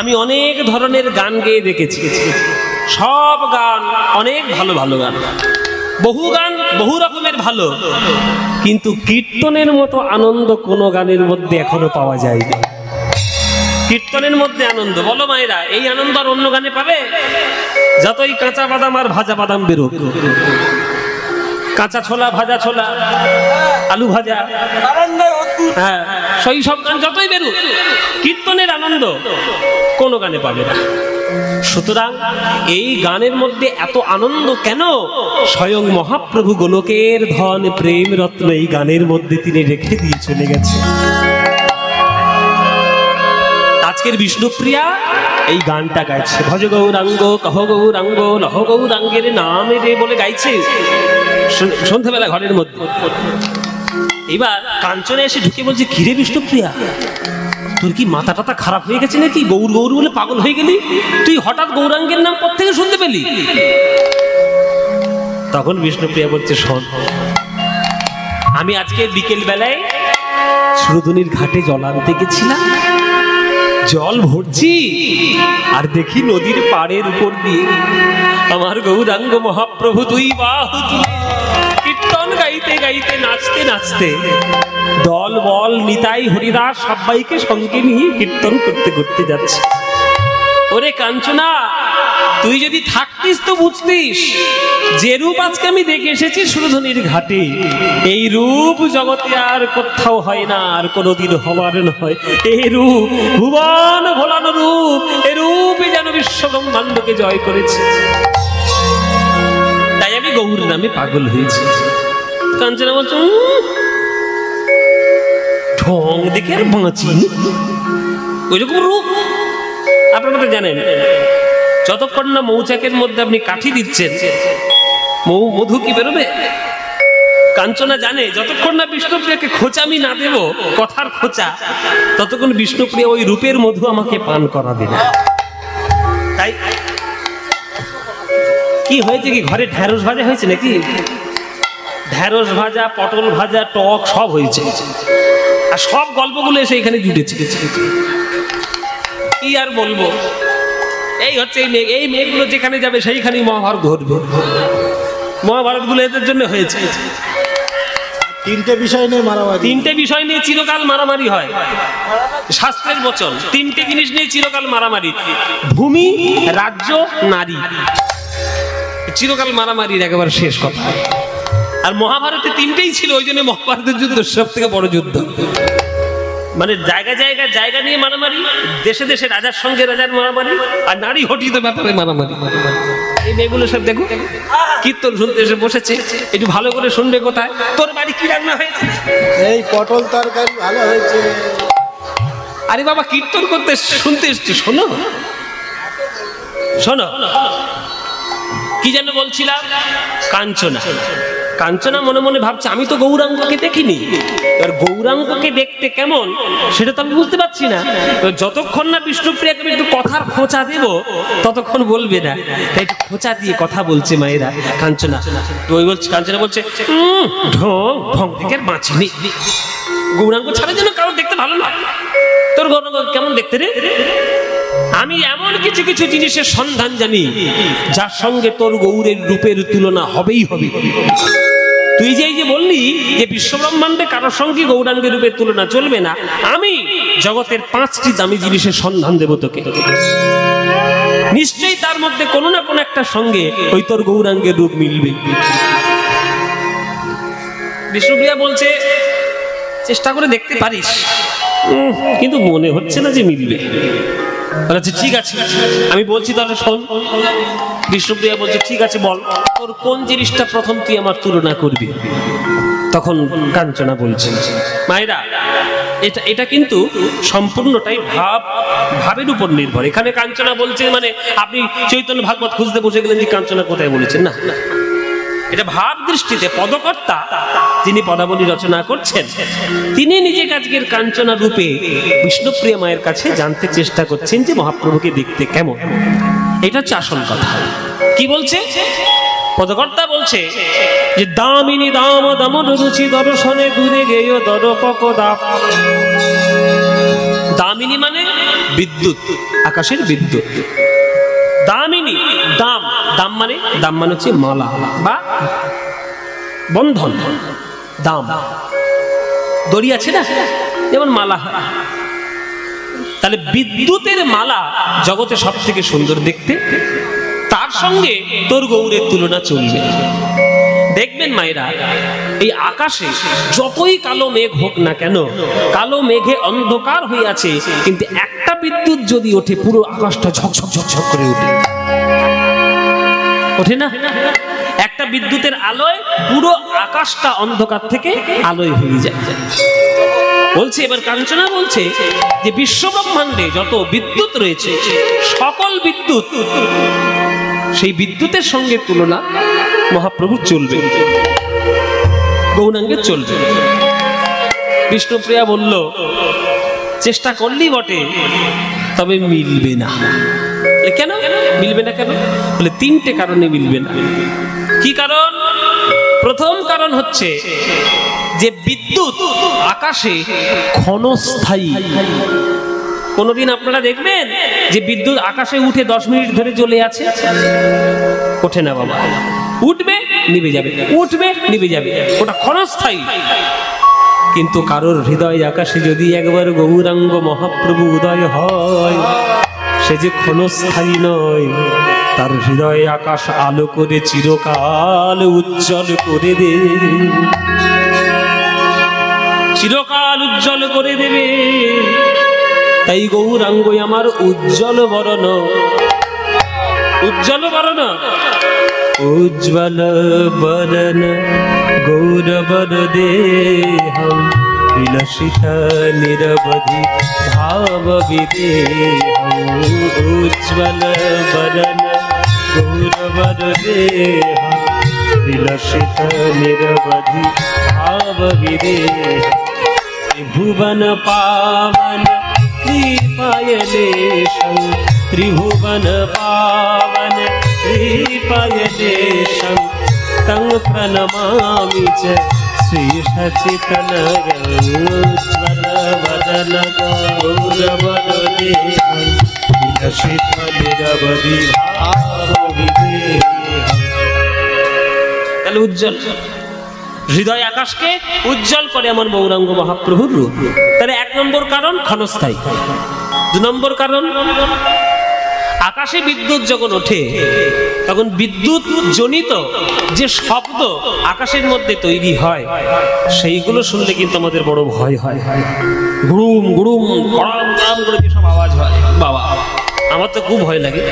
আমি অনেক ধরনের গান গেয়ে দেখেছি, সব গান অনেক ভালো ভালো গান, বহু গান বহু রকমের ভালো, কিন্তু কীর্তনের মতো আনন্দ কোনো গানের মধ্যে এখনো পাওয়া যায়নি। কীর্তনের মধ্যে আনন্দ, বলো মায়েরা, এই আনন্দ আর অন্য গানে পাবে? যতই কাঁচা বাদাম আর ভাজা বাদাম বেরোক, কাঁচা ছোলা, ভাজা ছোলা, আলু ভাজা, হ্যাঁ, সেই সব গান যতই বেরোক, কীর্তনের আনন্দ কোনো গানে পাবে না। সুতরাং এই গানের মধ্যে এত আনন্দ কেন? স্বয়ং মহাপ্রভু গোলকের ধন প্রেম রত্ন এই গানের মধ্যে তিনি রেখে দিয়ে চলে গেছে। আজকের বিষ্ণুপ্রিয়া এই গানটা গাইছে, ভজ গৌরাঙ্গ কহ গৌরাঙ্গ লহ গৌরাঙ্গের নামে রে বলে গাইছে সন্ধ্যাবেলা ঘরের মধ্যে। এবার কাঞ্চনে এসে ঢুকে বলছে, কিরে বিষ্ণুপ্রিয়া, তোর কি মাথা টাথা খারাপ হয়ে গেছে নাকি? গৌর গৌর বলে পাগল হয়ে গেলি? তুই হঠাৎ গৌরাঙ্গের নাম কোত্থেকে শুনতে পেলি? তখন বিষ্ণুপ্রিয়া বলছে, শোন, আমি আজকে বিকেল বেলায় সুরধুনির ঘাটে জল আনতে গেছিলাম, জল ভরছি আর দেখি নদীর পাড়ের উপর দিয়ে আমার গৌরাঙ্গ মহাপ্রভু দুই বাহু তুলে কীর্তন গাইতে গাইতে নাচতে নাচতে দল বল নিতাই হরিদাস সবাইকে সঙ্গে নিয়ে কীর্তন করতে করতে যাচ্ছে। ওরে কাঞ্চনা, তুই যদি থাকতিস তো বুঝতিস যে রূপ আজকে আমি দেখে এসেছি সুরধুনির ঘাটে, এই রূপ জগতে আর কোথাও হয় না, আর কোনোদিন হবার নয়। এই রূপ ভুবন ভোলানো রূপ, এই রূপই যেন বিশ্ব ব্রহ্মাণ্ডকে জয় করেছে। তাই আমি গৌর নামে পাগল হয়েছি। কাঞ্চনা বলছো, ঢং দেখে আর বাঁচি, ওইরকম রূপ। আপনারা তো জানেন, যতক্ষণ না মৌচাকের মধ্যে আপনি কাঠি দিচ্ছেন মধু কি বেরোবে? কাঞ্চনা জানে যতক্ষণ না বিষ্ণুপ্রিয়াকে খোঁচা আমি না দেব, কথার খোঁচা, ততক্ষণ বিষ্ণুপ্রিয়া ওই রূপের মধু আমাকে পান করাবে না। তাই কি হয়েছে, কি ঘরে ঢ্যাঁড়স ভাজা হয়েছে নাকি? ঢ্যাঁড়স ভাজা, পটল ভাজা, টক সব হয়েছে, আর সব গল্পগুলো এসে এখানে জুটেছে। কি আর বলবো, এই হচ্ছে এই মেয়েগুলো যেখানে যাবে সেইখানেই মহাভারত ধরবে। মহাভারতগুলো এদের জন্য হয়েছে। তিনটে বিষয় নিয়ে মারামারি, তিনটে বিষয় নিয়ে চিরকাল মারামারি হয়, শাস্ত্রের বচন। তিনটে জিনিস নিয়ে চিরকাল মারামারি, ভূমি, রাজ্য, নারী, চিরকাল মারামারির একেবারে শেষ কথা। আর মহাভারতে তিনটেই ছিল, ওই জন্য মহাভারতের যুদ্ধ সব থেকে বড় যুদ্ধ। মানে জায়গা নিয়ে মারামারি, দেশে দেশে রাজার সঙ্গে রাজার মারামারি, আর নারী হঠিত ব্যাপারে মারামারি। এই মেয়েগুলো সব দেখো কীর্তন শুনতে এসে বসেছে, একটু ভালো করে শুনবে। কোথায় তোর বাড়ি কি রান্না হয়েছে? এই পটল তরকারি ভালো হয়েছে। আরে বাবা, কীর্তন করতে শুনতে এসছে, শোনো শোনো। কি যেন বলছিলাম? কাঞ্চনা। কাঞ্চনা মনে মনে ভাবছে, আমি তো গৌরাঙ্গকে দেখিনি, এবার গৌরাঙ্গকে দেখতে কেমন সেটা তো আমি বুঝতে পারছি না। যতক্ষণ না বিষ্ণুপ্রিয়াকে আমি একটু কথার খোঁচা দেব ততক্ষণ বলবে না, তাই একটু খোঁচা দিয়ে কথা বলছে মায়েরা। কাঞ্চনা ওই বলছে, কাঞ্চনা বলছে, ঢং ঢং থেকে বাঁচিনি, গৌরাঙ্গ ছাড়া যেন কারো দেখতে ভালো না। তোর গৌরাঙ্গ কেমন দেখতে রে? আমি এমন কিছু কিছু জিনিসের সন্ধান জানি যার সঙ্গে তোর গৌরের রূপের তুলনা হবেই হবে। তুই যে এই যে বললি যে বিশ্বব্রহ্মাণ্ডে কারোর সঙ্গে গৌরাঙ্গের রূপের তুলনা চলবে না, আমি জগতের 5টি দামি জিনিসের সন্ধান দেব তোকে, নিশ্চয়ই তার মধ্যে কোনো না কোনো একটা সঙ্গে ওই তোর গৌরাঙ্গের রূপ মিলবে। বিষ্ণুপ্রিয়া বলছে চেষ্টা করে দেখতে পারিস, কিন্তু মনে হচ্ছে না যে মিলবে। বলছে ঠিক আছে আমি বলছি তাহলে শোন। বিষ্ণুপ্রিয়া বলছে ঠিক আছে বল, তোর কোন জিনিসটা প্রথম তুই আমার তুলনা করবি? তখন কাঞ্চনা বলছে মায়েরা এটা কিন্তু সম্পূর্ণটাই ভাবের উপর নির্ভর। এখানে কাঞ্চনা বলছে মানে আপনি চৈতন্য ভাগবত খুঁজতে বসে গেলেন যে কাঞ্চনা কোথায় বলেছেন, না, এটা ভাব দৃষ্টিতে পদকর্তা যিনি পদাবলী রচনা করছেন তিনি নিজে আজকের কাঞ্চনা রূপে বিষ্ণুপ্রিয়া মায়ের কাছে জানতে চেষ্টা করছেন যে মহাপ্রভুকে দেখতে কেমন। এটা হচ্ছে আসল কথা। কি বলছে পদকর্তা? বলছে যে দামিনী দাম দামন রুচি দর্শনে দূরে গেয় দরপকদা। দামিনী মানে বিদ্যুৎ, আকাশের বিদ্যুৎ। দামিনী দাম, দাম মানে হচ্ছে মালা বা বন্ধন। দাম দড়ি আছে না, যেমন মালা। তাহলে বিদ্যুতের মালা জগতে সব থেকে সুন্দর দেখতে, তার সঙ্গে তোর গৌরের তুলনা চলবে। দেখবেন মায়েরা, এই আকাশে যতই কালো মেঘ হোক না কেন, কালো মেঘে অন্ধকার হয়ে আছে, কিন্তু একটা বিদ্যুৎ যদি ওঠে পুরো আকাশটা ঝকঝক ঝকঝক করে ওঠে না? একটা বিদ্যুতের আলোয় পুরো আকাশটা অন্ধকার থেকে আলোয় হয়ে যায়। বলছে এবার কাঞ্চনা বলছে যে বিশ্বব্রহ্মাণ্ডে যত বিদ্যুৎ রয়েছে সকল বিদ্যুৎ, সেই বিদ্যুতের সঙ্গে তুলনা মহাপ্রভু চলবে, গৌরাঙ্গের চলবে। বিষ্ণুপ্রিয়া বলল চেষ্টা করলি বটে, তবে মিলবে না। কেন মিলবে না? কেন বলে 3টে কারণে মিলবে না। কি কারণ? প্রথম কারণ হচ্ছে যে বিদ্যুৎ আকাশে ক্ষণস্থায়ী। কোনদিন আপনারা দেখবেন যে বিদ্যুৎ আকাশে উঠে 10 মিনিট ধরে জ্বলে আছে? ওঠে না বাবা, উঠবে নিভে যাবে, উঠবে নিভে যাবে, ওটা ক্ষণস্থায়ী। কিন্তু কারোর হৃদয় আকাশে যদি একবার গৌরাঙ্গ মহাপ্রভু উদয় হয়, সে যে ক্ষণস্থায়ী নয়, তার হৃদয় আকাশ আলো করে চিরকাল উজ্জ্বল করে দেবে, চিরকাল উজ্জ্বল করে দেবে। তাই গৌরাঙ্গ আমার উজ্জ্বল বরণ, উজ্জ্বল বরণ, উজ্জ্বল বরণ গৌরবর দেহম বিলসিত নিরবধি ভাব বিদেহম। উজ্জ্বল বরণ গৌরবর দেহম বিলসিত নিরবধি ভাব বিদেহম। ত্রিভুবন পাवन त्रिपायलेशं, त्रिभुवन पावन त्रिपायलेशं, तं प्रणमामि च श्रीशचितनयं। उज्ज्वल वदन गौरवदेहं विलसित निरवधि भावविदेहं। তাহলে উজ্জ্বল হৃদয় আকাশকে উজ্জ্বল করে আমার গৌরাঙ্গ মহাপ্রভুর রূপ। তাহলে 1 নম্বর কারণ ক্ষণস্থায়ী। 2 নম্বর কারণ, আকাশে বিদ্যুৎ যখন ওঠে তখন বিদ্যুৎ জনিত যে শব্দ আকাশের মধ্যে তৈরি হয়, সেইগুলো শুনলে কিন্তু আমাদের বড় ভয় হয়। গুড়ুম গুড়ুম গড়াম গড়াম করে যেসব আওয়াজ হয়, বাবা আমার তো খুব ভয় লাগে,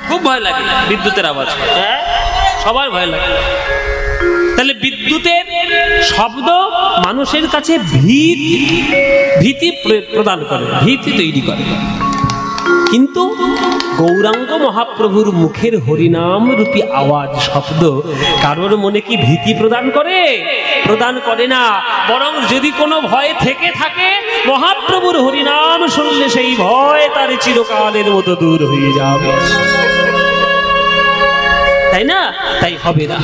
খুব ভয় লাগে বিদ্যুতের আওয়াজ। হ্যাঁ, সবার ভয় লাগে। তাহলে বিদ্যুতের শব্দ মানুষের কাছে ভীতি প্রদান করে, ভীতি তৈরি করে। কিন্তু গৌরাঙ্গ মহাপ্রভুর মুখের হরিনাম রূপী আওয়াজ শব্দ কারোর মনে কি ভীতি প্রদান করে? প্রদান করে না। বরং যদি কোনো ভয় থেকে থাকে, মহাপ্রভুর হরিনাম শুনলে সেই ভয় তার চিরকালের মতো দূর হয়ে যাবে, তাই না? তাই হবে না।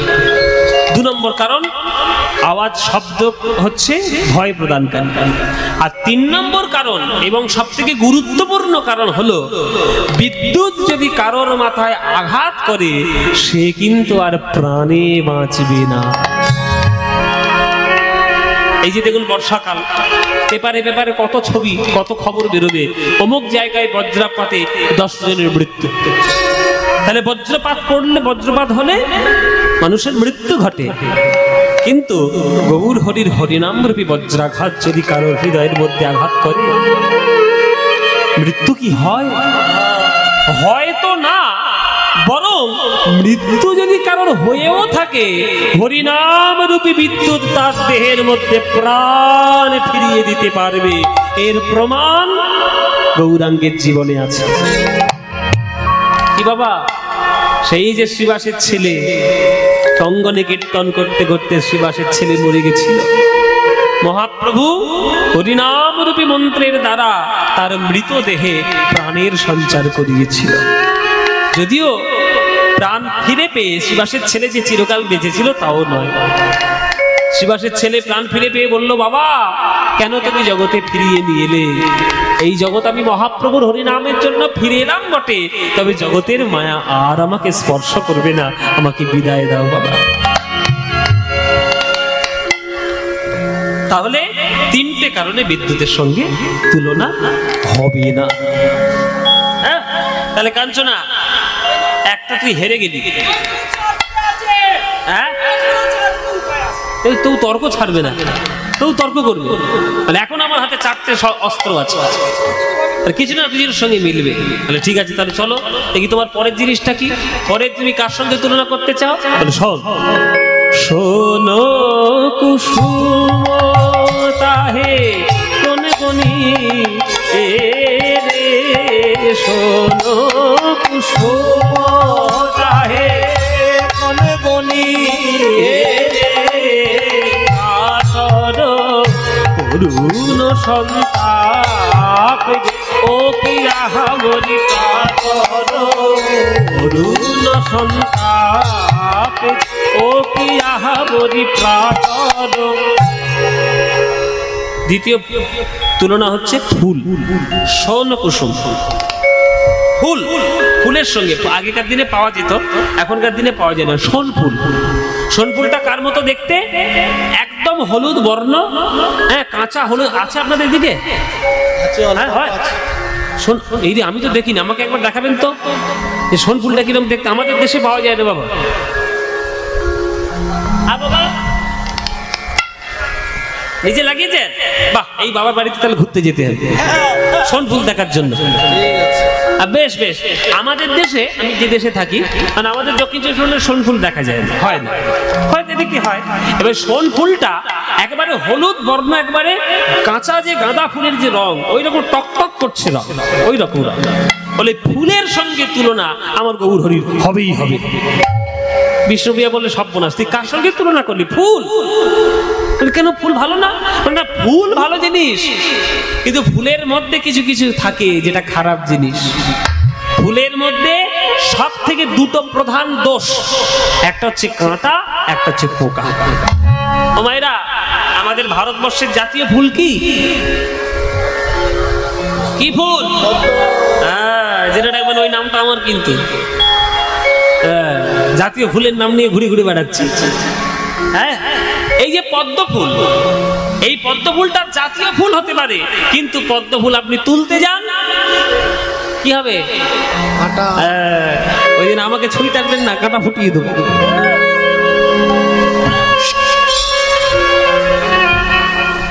দু নম্বর কারণ আওয়াজ শব্দ হচ্ছে ভয় প্রদানকারী। আর তিন নম্বর কারণ এবং সবথেকে গুরুত্বপূর্ণ কারণ হলো বিদ্যুৎ যদি কারোর মাথায় আঘাত করে সে কিন্তু আর প্রাণে বাঁচবে না। এই যে দেখুন বর্ষাকাল, পেপারে পেপারে কত ছবি কত খবর বেরোবে, অমুক জায়গায় বজ্রপাতে 10 জনের মৃত্যু। তাহলে বজ্রপাত পড়লে, বজ্রপাত হলে মানুষের মৃত্যু ঘটে। কিন্তু গৌর হরির হরিনামরূপী বজ্রাঘাত যদি কারোর হৃদয়ের মধ্যে আঘাত করে, মৃত্যু কি হয়? হয়তো না, বরং মৃত্যু যদি কারোর হয়েও থাকে, হরিনামরূপী বিদ্যুৎ তার দেহের মধ্যে প্রাণ ফিরিয়ে দিতে পারবে। এর প্রমাণ গৌরাঙ্গের জীবনে আছে। কি বাবা, সেই যে শ্রীবাসের ছেলে অঙ্গনে কীর্তন করতে করতে শ্রীবাসের ছেলে মরে গেছিল, মহাপ্রভু হরিনামরূপী মন্ত্রের দ্বারা তার মৃতদেহে প্রাণের সঞ্চার করিয়েছিল। যদিও প্রাণ ফিরে পেয়ে শ্রীবাসের ছেলে যে চিরকাল বেঁচেছিল তাও নয়। শ্রীবাসের ছেলে প্রাণ ফিরে পেয়ে বলল, বাবা কেন তুমি জগতে ফিরিয়ে নিয়ে এলে? এই জগৎ আমি মহাপ্রভুর হরিনামের জন্য ফিরে এলাম বটে, তবে জগতের মায়া আর আমাকে স্পর্শ করবে না, আমাকে বিদায় দাও বাবা। তাহলে তিনটে কারণে বিদ্যুতের সঙ্গে তুলনা হবে না। হ্যাঁ, তাহলে কাঞ্চনা একটা তুই হেরে গেলি, হ্যাঁ তো তর্ক ছাড়বে না, তো তর্ক করবে। তাহলে এখন আমার হাতে 4টে অস্ত্র আছে, কিছু না কিছুর সঙ্গে মিলবে। তাহলে ঠিক আছে, তাহলে চলো দেখি তোমার পরের জিনিসটা কি। পরে তুমি কার সঙ্গে তুলনা করতে চাও? তাহলে শোন, শোনো কুসুম তাহে কোন গনি এ রে, শোনো কুসুম তাহে কোন গনি এ রে, কাতর করুণ সন্তাপ ও কি আহামরি, কাতর করুণ সন্তাপ ও কি আহামরি প্রাতর। দ্বিতীয় তুলনা হচ্ছে ফুল, শোন কুসুম। ফুল, ফুলের সঙ্গে আগেকার দিনে পাওয়া যেত, এখনকার দিনে পাওয়া যায় না। শোন ফুল, শোন ফুলটা কার মতো দেখতে? একদম হলুদ বর্ণ, হ্যাঁ কাঁচা হলুদ আছে আপনাদের দিকে? হ্যাঁ হয়। শোন এই যে আমি তো দেখিনি, আমাকে একবার দেখাবেন তো যে শোন ফুলটা কিরকম দেখতে। আমাদের দেশে পাওয়া যায় না বাবা। নিজে লাগিয়েছেন? বাহ, এই বাবার বাড়িতে তাহলে ঘুরতে যেতে হবে শোন ফুল দেখার জন্য। বেশ বেশ, আমাদের দেশে, আমি যে দেশে থাকি, মানে আমাদের দক্ষিণ চব্বিশ পরগনায় শোন ফুল দেখা যায় না, হয় না, হয়তো এদিকে হয়। এবার শোন ফুলটা একবারে হলুদ বর্ণ, একবারে কাঁচা যে গাঁদা ফুলের যে রং, ওই রকম টকটক করছে রং, ওই রকম রং। বলে ফুলের সঙ্গে তুলনা আমার গৌর হরির হবেই হবে। বিষ্ণুপ্রিয়া বললে সর্বনাশ, তুই কার সঙ্গে তুলনা করলি? ফুল। কেন ফুল ভালো না? না, ফুল ভালো জিনিস, কিন্তু ফুলের মধ্যে কিছু কিছু থাকে যেটা খারাপ জিনিস। ফুলের মধ্যে সব থেকে দুটো প্রধান দোষ, একটা হচ্ছে কাঁটা, একটা হচ্ছে পোকা। ও মায়েরা, আমাদের ভারতবর্ষের জাতীয় ফুল কি? কি ফুল? হ্যাঁ, যেটা দেখবেন ওই নামটা আমার, কিন্তু জাতীয় ফুলের নাম নিয়ে ঘুরে ঘুরে বেড়াচ্ছি। হ্যাঁ, এই যে পদ্ম ফুল, এই পদ্ম ফুলটা জাতীয় ফুল হতে পারে, কিন্তু পদ্ম ফুল আপনি তুলতে যান, কি হবে? ওই দিন আমাকে ছুরি টাকবেন না, কাঁটা ফুটিয়ে দেবো।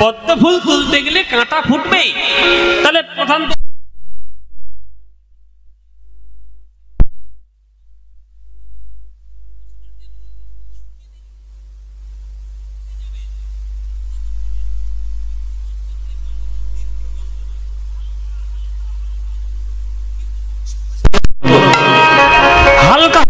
পদ্ম ফুল তুলতে গেলে কাঁটা ফুটবেই। তাহলে প্রধান হালকা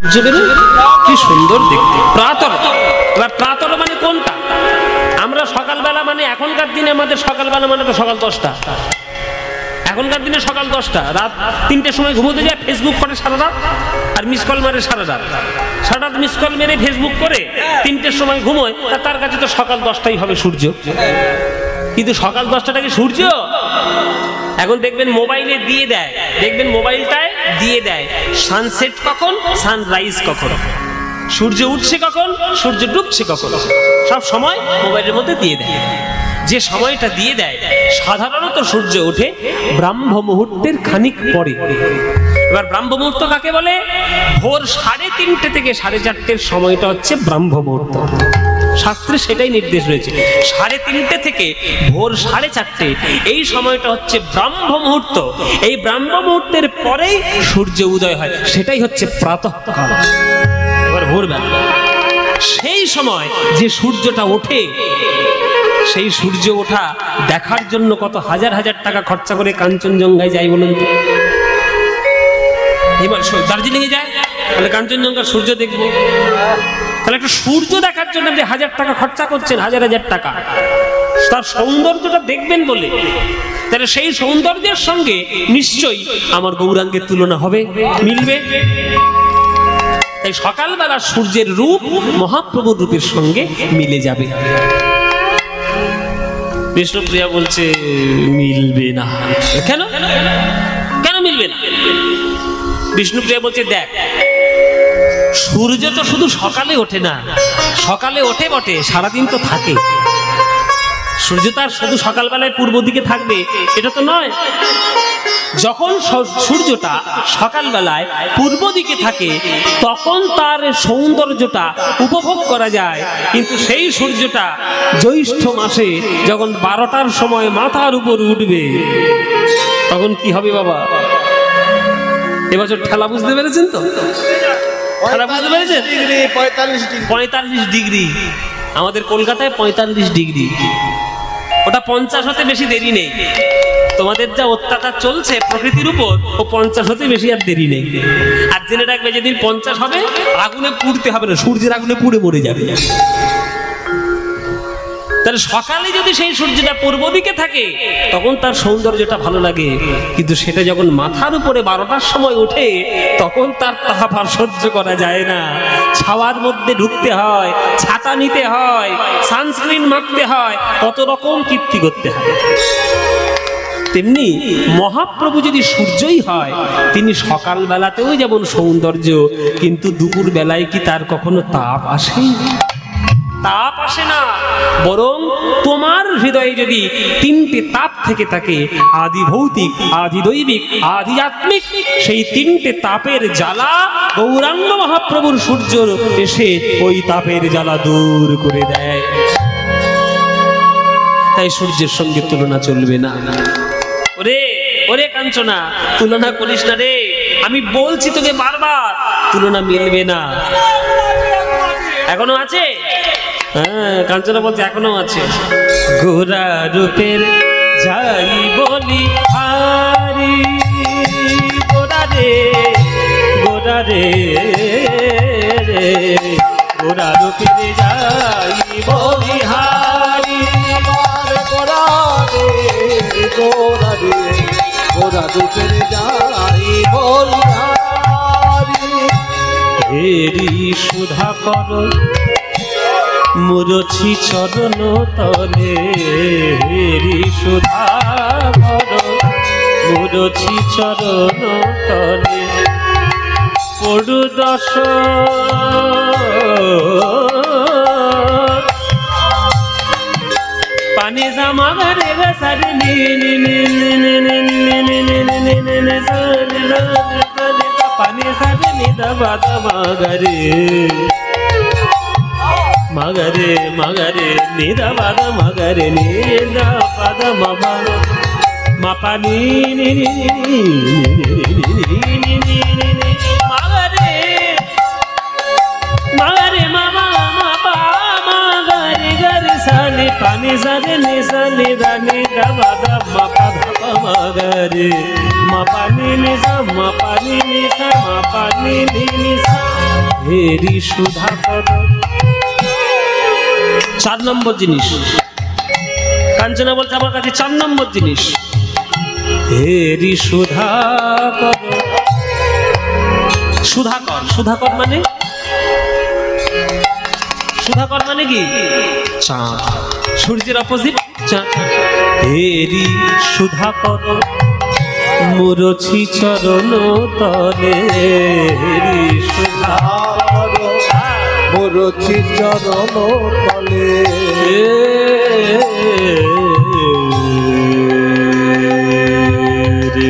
কি সুন্দর দেখতে প্রাতর। এবার প্রাতর মানে কোনটা? আমরা সকালবেলা মানে এখনকার দিনে আমাদের সকালবেলা মানে তো সকাল 10টা, এখনকার দিনে সকাল 10টা, রাত 3টের সময় ঘুমোতে যায়, ফেসবুক করে সারা রাত আর মিস কল মারে সারা রাত মিস কল মেরে ফেসবুক করে 3টের সময় ঘুমোয়, তার কাছে তো সকাল 10টাই হবে সূর্য। কিন্তু সকাল 10টাটা কি সূর্য? এখন দেখবেন মোবাইলে দিয়ে দেয়, দেখবেন মোবাইলটায় দিয়ে দেয় সানসেট কখন, সানরাইজ কখন, সূর্য উঠছে কখন, সূর্য ডুবছে কখন, সব সময় মোবাইলের মধ্যে দিয়ে দেয়। যে সময়টা দিয়ে দেয় সাধারণত সূর্য ওঠে ব্রাহ্ম মুহূর্তের খানিক পরে। এবার ব্রাহ্ম মুহূর্ত কাকে বলে? ভোর 3:30 থেকে 4:30 সময়টা হচ্ছে ব্রাহ্ম মুহূর্ত। শাস্ত্রে সেটাই নির্দেশ রয়েছে, 3:30 থেকে ভোর 4:30 এই সময়টা হচ্ছে ব্রাহ্ম মুহূর্ত। এই ব্রাহ্ম মুহূর্তের পরেই সূর্য উদয় হয়, সেটাই হচ্ছে প্রাতঃকাল। এবার ভোরবেলা সেই সময় যে সূর্যটা ওঠে, সেই সূর্য ওঠা দেখার জন্য কত হাজার হাজার টাকা খরচা করে কাঞ্চনজঙ্ঘায় যায় বলুন তো। এবার দার্জিলিং এ যায়, তাহলে কাঞ্চনজঙ্ঘার সূর্য দেখবো, তাহলে একটা সূর্য দেখার জন্য আপনি 1000 টাকা খরচা করছেন, হাজার হাজার টাকা, তার সৌন্দর্যটা দেখবেন বলে। তাহলে সেই সৌন্দর্যের সঙ্গে নিশ্চয়ই আমার গৌরাঙ্গের তুলনা হবে, মিলবে। তাই সকালবেলা সূর্যের রূপ মহাপ্রভুর রূপের সঙ্গে মিলে যাবে। বিষ্ণুপ্রিয়া বলছে মিলবে না। কেন কেন মিলবে না? বিষ্ণুপ্রিয়া বলছে দেখ, সূর্য তো শুধু সকালে ওঠে না, সকালে ওঠে বটে, সারাদিন তো থাকে। সূর্য তার শুধু সকালবেলায় পূর্ব দিকে থাকবে এটা তো নয়। যখন সূর্যটা সকালবেলায় পূর্ব দিকে থাকে তখন তার সৌন্দর্যটা উপভোগ করা যায়, কিন্তু সেই সূর্যটা জ্যৈষ্ঠ মাসে যখন 12টার সময় মাথার উপর উঠবে তখন কি হবে বাবা? এবছর ঠেলা বুঝতে পেরেছেন তো? ঠেলা বুঝতে পেরেছেন? 45 ডিগ্রি, আমাদের কলকাতায় 45 ডিগ্রি, ওটা 50 হতে বেশি দেরি নেই। তোমাদের যা অত্যাচার চলছে প্রকৃতির উপর, ও 50 হতে বেশি আর দেরি নেই। আর জেনে রাখবে যেদিন 50 হবে আগুনে পুড়তে হবে না, সূর্যের আগুনে পুড়ে মরে যাবে। তাহলে সকালে যদি সেই সূর্যটা পূর্ব দিকে থাকে তখন তার সৌন্দর্যটা ভালো লাগে, কিন্তু সেটা যখন মাথার উপরে 12টার সময় ওঠে তখন তার তাপ আর সহ্য করা যায় না। ছাওয়ার মধ্যে ঢুকতে হয়, ছাতা নিতে হয়, সানস্ক্রিন মাখতে হয়, কত রকম কীর্তি করতে হয়। তেমনি মহাপ্রভু যদি সূর্যই হয়, তিনি সকাল বেলাতেও যেমন সৌন্দর্য, কিন্তু দুপুর বেলায় কি তার কখনো তাপ আসে? তাপ আসে না। বরং তোমার হৃদয়ে যদি 3টে তাপ থেকে থাকে, আদি ভৌতিক, আদি দৈবিক, আদি আত্মিক, সেই 3টে তাপের জ্বালা গৌরাঙ্গ মহাপ্রভুর সূর্য এসে ওই তাপের জ্বালা দূর করে দেয়। তাই সূর্যের সঙ্গে তুলনা চলবে না। ওরে ওরে কাঞ্চনা, তুলনা করিস না রে, আমি বলছি তোকে বারবার, তুলনা মিলবে না। এখনো আছে? হ্যাঁ, কাঞ্চনা বলছে এখনো আছে। গোরা রূপের যাই বলি হারি, গোরা রে গোরা রে রে, গোরা রূপের যাই বলি হারি, গোরা রে গোরা রে, গোরা রূপের যাই বলি হারি। হেরি সুধা কর মুরছি চরণ তলে, হেরি সুধা কর মুরছি চরণ তলে, পড়ু দশ পানি জামা রে সারে নি নি নি নি নি নি নি নি নি নি পানি সারে নি দবা দবা গরে, মগরে মগরে নিদা বাদ মগরে নিদা পদ মবা মাপানি নি নি মগরে মগরে মামা মাপা মগরে গরে সানি পানি জানে নিজা নিদা নিদা বাদা মা পাধা পামাগারে মা পানি নিজা মা পানি নিজা মা পানি নিজা হেরি সুধা কর। 4 নম্বর জিনিস কাঞ্চনা বলছে আমার কাছে 4 নম্বর জিনিস, হেরি সুধাকর। সুধাকর, সুধাকর মানে সুধাকর মানে কি? চাঁদ, সূর্যের অপোজিট চাঁদ। হেরি সুধাকর মুরছি চরণ তলে, হেরি সুধাকর মুরছি চরণ তলে।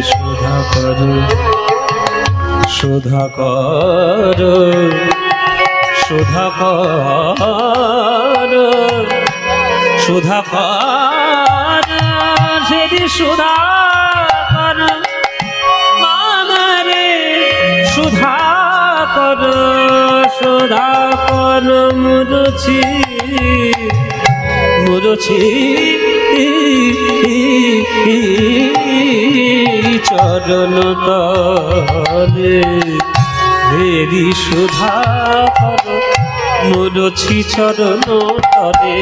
সুধাকর সুধাকর সুধাকর সুধাকর সেদি সুধাকর মানারে সুধাকর সুধাকর মুরছি মুরছি চরণ তলে, হেরি সুধাকর মুরছি চরণ তলে।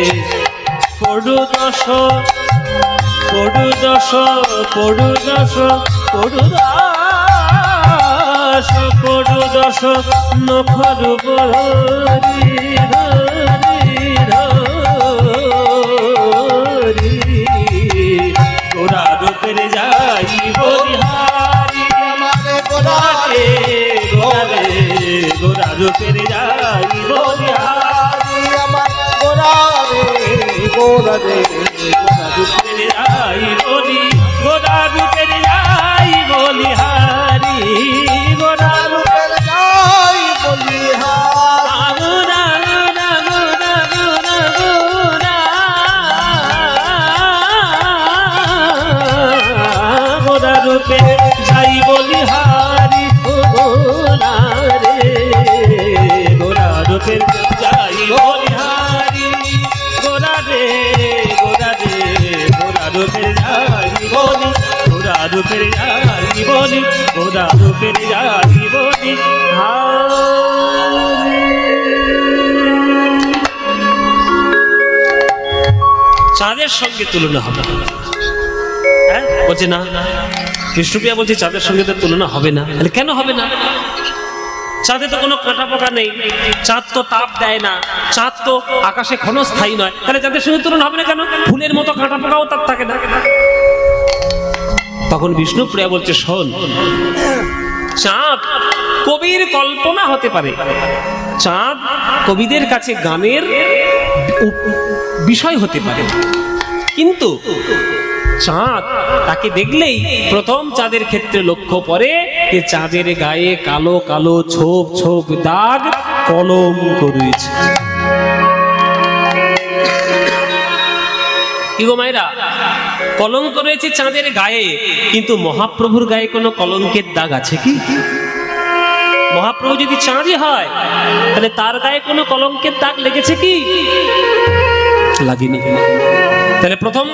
পড়ু দশ পড়ু দশ পড়ু দশ পড়ু দশ পড়ু দশ নখর বরি গোরা রূপের যাই বলিহারি গোরারে গোরারে গোরা রূপের যাই বলিহারি আমার গোরারে গোরারে গোরা রূপের যাই বলি গোরা রূপের যাই বলিহারি গোরা রূপের যাই বলিহারি গোরা গোরা গোরা গোরা গোরা গোরা রূপে যাই বলিহারি গোরা রে গোরা রূপে যাই বলিহারি গোরা রে গোরা রে গোরা রূপে যাই বলি গোরা রূপে যাই বলি গোরা রূপে যাই বলি চাঁদের সঙ্গে তুলনা হবে, হ্যাঁ বলছে না, বিষ্ণুপ্রিয়া বলছে চাঁদের সঙ্গে তো তুলনা হবে না। তাহলে কেন হবে না? চাঁদে তো কোনো কাঁটা পোকা নেই, চাঁদ তো তাপ দেয় না, চাঁদ তো আকাশে ক্ষণস্থায়ী নয়, তাহলে চাঁদের সঙ্গে তুলনা হবে না কেন? ফুলের মতো কাঁটা পোকাও তার থাকে না। তখন বিষ্ণুপ্রিয়া বলছে শোন, চাঁদ কবির কল্পনা হতে পারে, চাঁদ কবিদের কাছে গানের বিষয় হতে পারে, কিন্তু চাঁদ তাকে দেখলেই প্রথম চাঁদের ক্ষেত্রে লক্ষ্য পড়ে যে চাঁদের গায়ে কালো কালো ছোপ ছোপ দাগ কলঙ্ক রয়েছে। কি গো মায়েরা, কলঙ্ক রয়েছে চাঁদের গায়ে, কিন্তু মহাপ্রভুর গায়ে কোনো কলঙ্কের দাগ আছে কি? মহাপ্রভু যদি চাঁদই হয় তাহলে তার গায়ে কোনো কলঙ্কের দাগ লেগেছে কি? লাগেনি। তাহলে প্রথম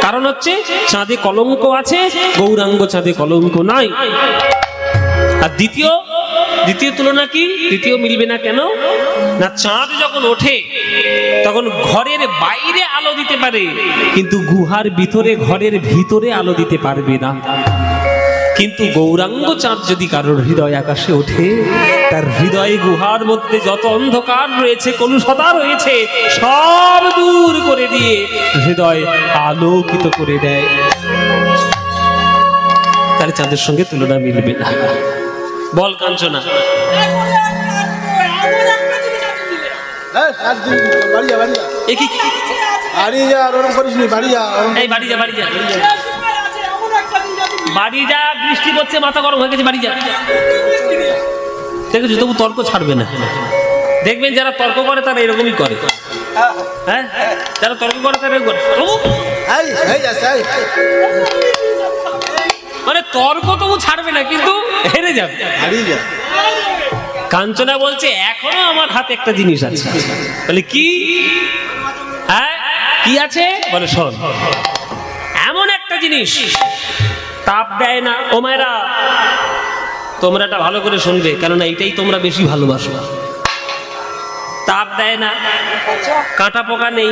কারণ হচ্ছে চাঁদে কলঙ্ক আছে, গৌরাঙ্গ চাঁদে কলঙ্ক নাই। আর দ্বিতীয় তুলনা কি? দ্বিতীয় মিলবে না কেন না, চাঁদ যখন ওঠে তখন ঘরের বাইরে আলো দিতে পারে, কিন্তু গুহার ভিতরে ঘরের ভিতরে আলো দিতে পারবে না। কিন্তু গৌরাঙ্গ চাঁদ যদি কারোর হৃদয় আকাশে ওঠে, তার হৃদয়ে গুহার মধ্যে যত অন্ধকার রয়েছে, কলুষতা রয়েছে, সব দূর করে দিয়ে হৃদয় আলোকিত করে দেয়। তাহলে চাঁদের সঙ্গে তুলনা মিলবে না। বল কাঞ্চনা, বাড়ি যা, বৃষ্টি পড়ছে, মাথা গরম হয়ে গেছে, বাড়ি যা। দেখেছো, তবু তর্ক ছাড়বে না। দেখবেন যারা তর্ক করে তারা এরকমই করে, হ্যাঁ, যারা তর্ক করে তারা এরকম করে। মানে তর্ক তবু ছাড়বে না, কিন্তু হেরে যাবে। কাঞ্চনা বলছে এখনো আমার হাতে একটা জিনিস আছে। বলে কি? হ্যাঁ, কি আছে বলে শোন, এমন একটা জিনিস তাপ দেয় না। ও মায়েরা, তোমরা এটা ভালো করে শুনবে, কেননা এইটাই তোমরা বেশি ভালোবাসো। তাপ দেয় না, কাঁটা পোকা নেই,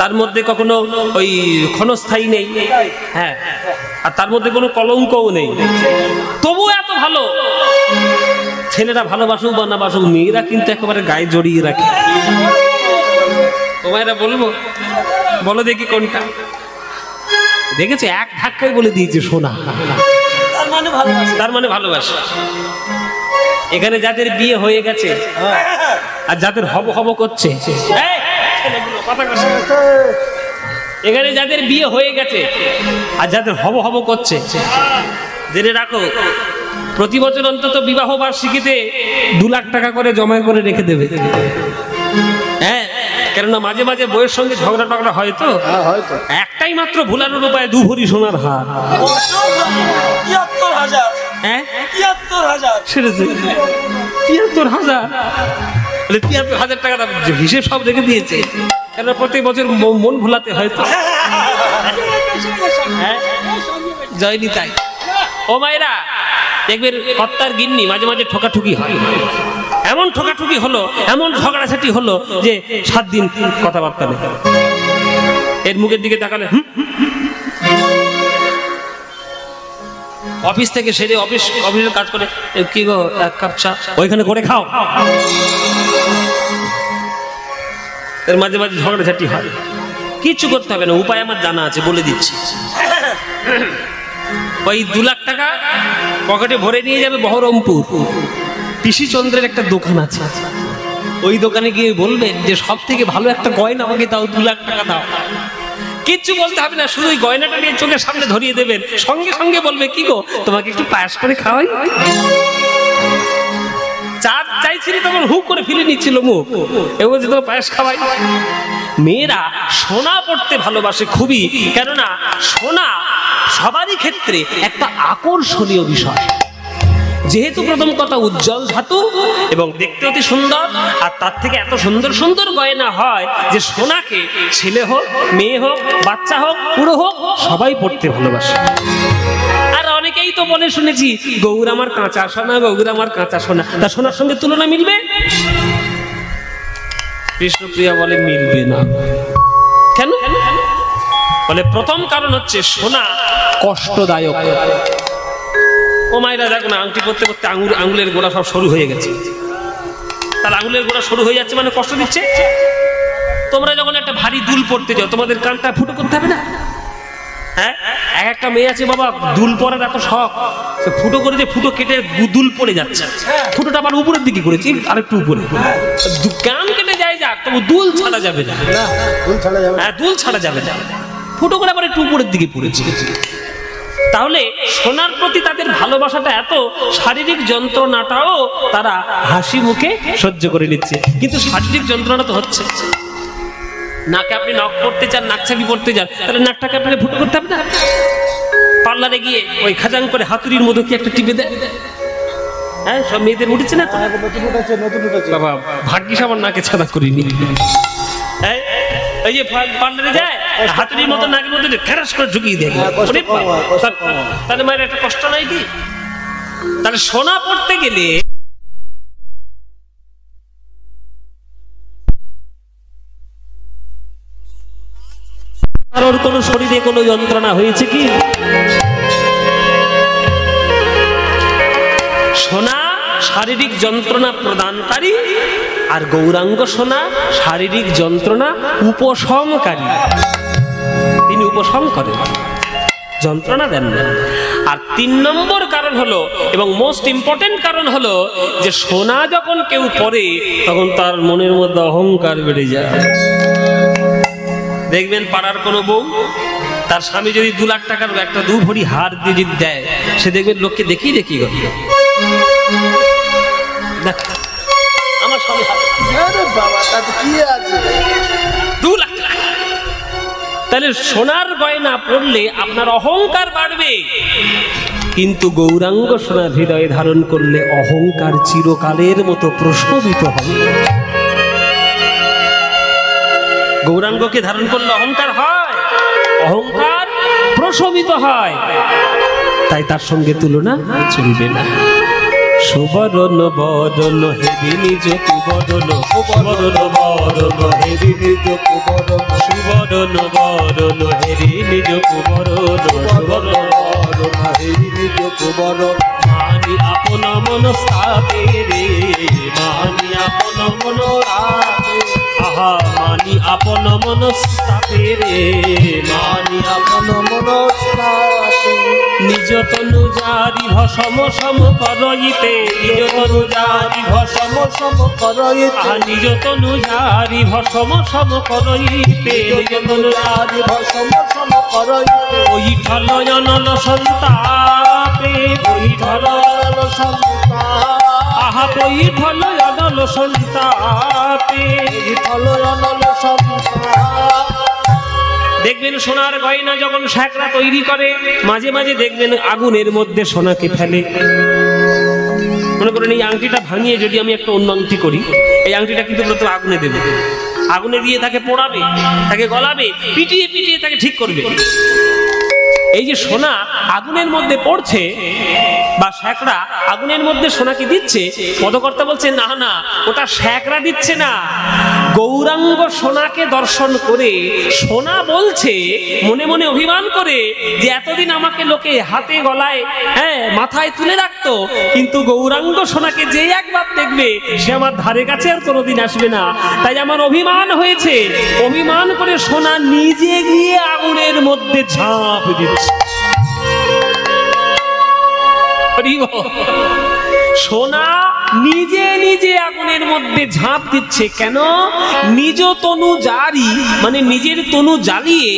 তার মধ্যে কখনো ওই ক্ষণস্থায়ী নেই, হ্যাঁ, আর তার মধ্যে কোনো কলঙ্কও নেই, তবু এত ভালো। ছেলেরা ভালোবাসুক বা না বাসুক, মেয়েরা কিন্তু একেবারে গায়ে জড়িয়ে রাখে। তোমায়রা বলবো, বলো দেখি কোনটা। দেখেছো, এক ধাক্কায় বলে দিয়েছে সোনা, তার মানে ভালোবাসা। এখানে যাদের বিয়ে হয়ে গেছে আর যাদের হব হব করছে, এখানে যাদের বিয়ে হয়ে গেছে আর যাদের হব হব করছে, জেনে রাখো প্রতি বছর অন্তত বিবাহ বার্ষিকীতে 2 লাখ টাকা করে জমা করে রেখে দেবে। হ্যাঁ, কেননা মাঝে মাঝে বইয়ের সঙ্গে ঝগড়া টগড়া হয় তো, একটাই মাত্র ভুলানোর উপায় 2 ভরি সোনার হার। ৭৩,০০০। হ্যাঁ, ৭৩,০০০ ছেড়েছে ৭৩,০০০। ৭৩,০০০ টাকা হিসেব সব রেখে দিয়েছে, কেন প্রত্যেক বছর মন ভোলাতে হয় তো। জয়নি তাই। ও মায়েরা, দেখবেন কর্তার গিন্নি মাঝে মাঝে ঠোকাঠুকি হয়। এমন ঠোকাঠুকি হলো, এমন ঝগড়াঝাটি হলো যে 7 দিন কথাবার্তা নেই। এর মুখের দিকে তাকালে অফিস থেকে সেরে অফিসের কাজ করে, কি গো 1 কাপ চা ওইখানে করে খাও। এর মাঝে মাঝে ঝগড়াঝাটি হয়, কিচ্ছু করতে হবে না, উপায় আমার জানা আছে, বলে দিচ্ছি। ওই 2 লাখ টাকা পকেটে ভরে নিয়ে যাবে বহরমপুর, পিসি চন্দ্রের একটা দোকান আছে, ওই দোকানে গিয়ে বলবেন যে সব থেকে ভালো একটা গয়না আমাকে দাও, 2 লাখ টাকা দাও। কিচ্ছু বলতে হবে না, শুধু ওই গয়নাটা নিয়ে চোখের সামনে ধরিয়ে দেবেন, সঙ্গে সঙ্গে বলবে কি গো তোমাকে একটু পায়েস করে খাওয়াই। চা চাইছিলি তখন হুক করে ফিরে নিচ্ছিল মুখ, এ বলছে তোমার পায়েস খাওয়াই। মেয়েরা সোনা পড়তে ভালোবাসে খুবই, কেননা সোনা সবারই ক্ষেত্রে একটা আকর্ষণীয় বিষয়। যেহেতু প্রথম কথা উজ্জ্বল ধাতু এবং দেখতে অতি সুন্দর, আর তার থেকে এত সুন্দর সুন্দর গয়না হয় যে সোনাকে ছেলে হোক, মেয়ে হোক, বাচ্চা হোক, বুড়ো হোক, সবাই পড়তে ভালোবাসে। আর অনেকেই তো বলে শুনেছি, গৌর আমার কাঁচা সোনা, গৌর আমার কাঁচা সোনা, তার সোনার সঙ্গে তুলনা মিলবে? কৃষ্ণপ্রিয়া বলে মিলবে না। কেন? বলে প্রথম কারণ হচ্ছে সোনা কষ্টদায়ক। ও মায়েরা দেখো না, আংটি করতে করতে আঙুলের গোড়া সব সরু হয়ে গেছে। তাহলে আঙুলের গোড়া সরু হয়ে যাচ্ছে মানে কষ্ট দিচ্ছে। তোমরা যখন একটা ভারী দুল পড়তে যাও, তোমাদের কানটা ফুটো করতে হবে না? হ্যাঁ, একটা মেয়ে আছে বাবা, দুল পরার এত শখ, সে ফুটো করে যে ফুটো কেটে দুল পড়ে যাচ্ছে, ফুটোটা আবার উপরের দিকে করেছি, আরেকটু উপরে, কান কেটে যায় যাক, তবু দুল ছাড়া যাবে না। হ্যাঁ, দুল ছাড়া যাবে না, ফুটো করে আবার একটু উপরের দিকে পড়েছে। তাহলে সোনার প্রতি তাদের ভালোবাসাটা এত, শারীরিক যন্ত্রণাটাও তারা হাসি মুখে সহ্য করে নিচ্ছে। কিন্তু শারীরিক যন্ত্রণা তো হচ্ছে। নাকে আপনি নখ পড়তে চান, নাকছাবি পড়তে চান, তাহলে নাকটাকে আপনাকে ফুটো করতে হবে না? পার্লারে গিয়ে ওই খাজাং করে হাতুড়ির মতো কি একটা টিপে দেয়। হ্যাঁ, সব মেয়েদের উঠেছে না বাবা, ভাগ্যিস আমার নাকে ছাদা করিনি। হ্যাঁ, এই যে পার্লারে যায়, হাতুড়ির মতো নাকের মধ্যে খেরাস করে ঢুকিয়ে দেয়, তাহলে মায়ের একটা কষ্ট নাই কি? তাহলে সোনা পড়তে গেলে কারোর কোনো শরীরে কোনো যন্ত্রণা হয়েছে কি? সোনা শারীরিক যন্ত্রণা প্রদানকারী, আর গৌরাঙ্গ সোনা শারীরিক যন্ত্রণা উপশমকারী। তিনি উপশম করেন, যন্ত্রণা দেন না। আর 3 নম্বর কারণ হলো, এবং মোস্ট ইম্পর্টেন্ট কারণ হলো, যে সোনা যখন কেউ পরে তখন তার মনের মধ্যে অহংকার বেড়ে যায়। দেখবেন পাড়ার কোনো বউ তার স্বামী যদি 2 লাখ টাকার একটা 2 ভরি হার দিয়ে যদি দেয়, সে দেখবেন লোককে দেখিয়ে দেখিয়ে গেল, দেখ আমার স্বামী বাবা, তাতে কি আছে? 2 লাখ টাকা। তাহলে সোনার গয়না পড়লে আপনার অহংকার বাড়বে, কিন্তু গৌরাঙ্গ সোনার হৃদয়ে ধারণ করলে অহংকার চিরকালের মতো প্রশমিত হবে। গৌরাঙ্গকে ধারণ করলে অহংকার হয়, অহংকার প্রশমিত হয়, তাই তার সঙ্গে তুলনা চলবে না। সুবরণ বদন হেরি নিজ কুবরণ, সুবরণ বদন হেরি নিজ কুবরণ, সুবরণ বদন হেরি নিজ কুবরণ, সুবরণ বদন হেরি নিজ কুবরণ। মানি আপন মনস্তাপে রে, মানি আপন মনস্তাপে, আহা মানি আপন মনস্তাপে রে, মানি আপন মনস্তাপে। নিজ তনু জারি ভসম সম করইতে, নিজ তনু জারি ভসম সম করইতে, আহা নিজ তনু জারি ভসম সম করইতে, নিজ তনু জারি ভসম সম করইতে। ওই ঠল অনল সন্তাপে, ওই ঠল অনল সন্তাপ, আহা ওই ঠল অনল সন্তাপে, ঠল অনল সন্তাপ। দেখবেন সোনার গয়না যখন শ্যাকরা তৈরি করে, মাঝে মাঝে দেখবেন আগুনের মধ্যে সোনাকে ফেলে। মনে করেন এই আংটিটা ভাঙিয়ে যদি আমি একটা অন্য আংটি করি, এই আংটিটা কিন্তু প্রথমে আগুনে দেবে, আগুনে দিয়ে তাকে পোড়াবে, তাকে গলাবে, পিটিয়ে পিটিয়ে তাকে ঠিক করবে। এই যে সোনা আগুনের মধ্যে পড়ছে বা শ্যাকরা আগুনের মধ্যে সোনাকে দিচ্ছে, পদকর্তা বলছে না না, ওটা শ্যাকরা দিচ্ছে না, গৌরাঙ্গ সোনাকে দর্শন করে সোনা বলছে মনে মনে অভিমান করে যে এতদিন আমাকে লোকে হাতে গলায় মাথায় তুলে রাখতো, কিন্তু গৌরাঙ্গ সোনাকে যে একবার দেখবে সে আমার ধারে কাছে আর কোনোদিন আসবে না, তাই আমার অভিমান হয়েছে। অভিমান করে সোনা নিজে গিয়ে আগুনের মধ্যে ঝাঁপ দিচ্ছে। সোনা নিজে নিজে আগুনের মধ্যে ঝাঁপ দিচ্ছে। কেন? নিজ তনু জারি, মানে নিজের তনু জ্বালিয়ে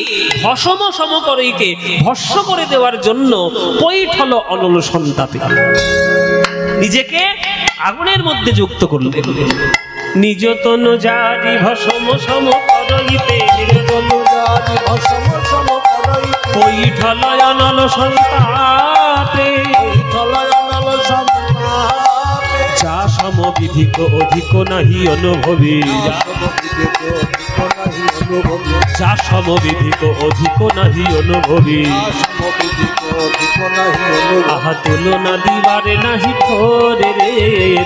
ভসম সম করইতে, ভস্ম করে দেওয়ার জন্য পৈঠল অনল সন্তাপে নিজেকে আগুনের মধ্যে যুক্ত করলেন। নিজ তনু জারি ভসম সম করইতে, নিজ তনু জারি ভসম সম করইতে, পৈঠল অনল সন্তাপে, পৈঠল অনল সন্তাপে। যা সমবিধিক অধিক নাহি অনুভবী, যা সমবিধিক অধিক নাহি অনুভবী, আহা তুলনা দিবারে নাহি থোরে রে,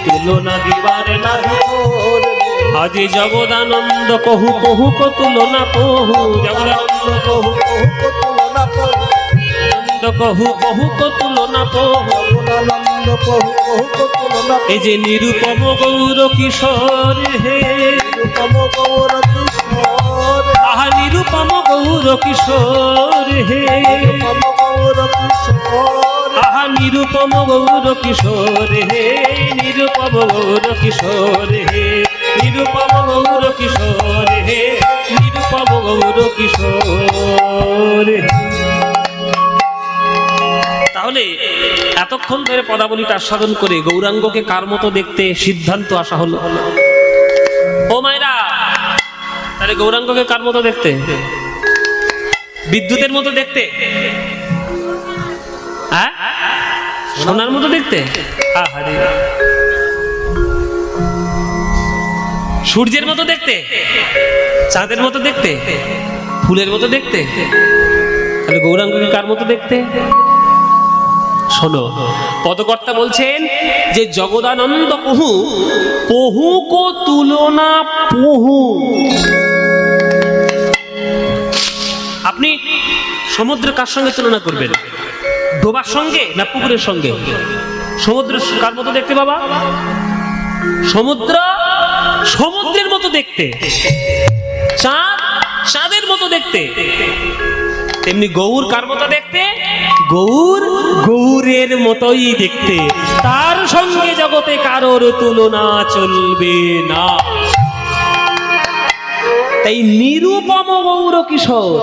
তুলনা দিবারে নাহি থোরে। আজি জগদানন্দ কহু কহু কো তুলনা কহু, জগদানন্দ কহু কহু কো তুলনা কহু, আনন্দ কহু কহু কো তুলনা কহু, আনন্দ কহু কহু কো তুলনা। এই যে নিরুপম গৌর কিশোর হে, নিরুপম গৌর কিশোর, আহা নিরুপম গৌর কিশোর হে, নিরুপম গৌর কিশোর, আহা নিরুপম গৌর কিশোর হে, নিরুপম গৌর কিশোর হে, নিরুপম গৌর কিশোর হে, নিরুপম গৌর কিশোর। তাহলে এতক্ষণ ধরে পদাবলীটা আস্বাদন করে গৌরাঙ্গকে কার মতো দেখতে সিদ্ধান্ত আসা হলো। ও মায়েরা, তাহলে গৌরাঙ্গকে কার মতো দেখতে? বিদ্যুতের মতো দেখতে? হ্যাঁ, সোনার মতো দেখতে? আহারে, সূর্যের মতো দেখতে? চাঁদের মতো দেখতে? ফুলের মতো দেখতে? তাহলে গৌরাঙ্গকে কার মতো দেখতে? শোনো, পদকর্তা বলছেন যে জগদানন্দ পহু, পহু কো তুলনা পহু। আপনি সমুদ্র কার সঙ্গে তুলনা করবেন? ডোবার সঙ্গে না পুকুরের সঙ্গে? সমুদ্র কার মতো দেখতে বাবা? সমুদ্র সমুদ্রের মতো দেখতে, চাঁদ চাঁদের মতো দেখতে। তেমনি গৌর কার মতো দেখতে? গৌর গৌরের মতোই দেখতে, তার সঙ্গে জগতে কারোর তুলনা চলবে না। তাই নিরুপম গৌর কিশোর,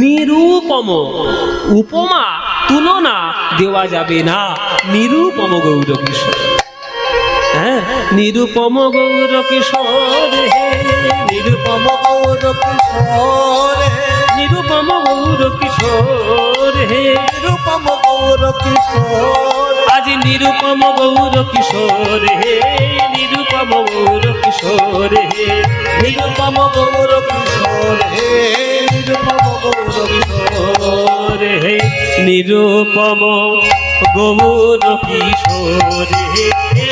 নিরুপম, উপমা তুলনা দেওয়া যাবে না, নিরুপম গৌর কিশোর। হ্যাঁ, নিরুপম গৌর কিশোর হে, নিরুপম গৌর কিশোর হে, নিরুপম গৌর কিশোর হে, নিরুপম গৌর কিশোর। আজ আজ নিরুপম গৌর কিশোর হে, নিরুপম গৌর কিশোর হে, নিরুপম গৌর কিশোর হে, নিরুপম গৌর কিশোর হে, নিরুপম গৌর কিশোর হে,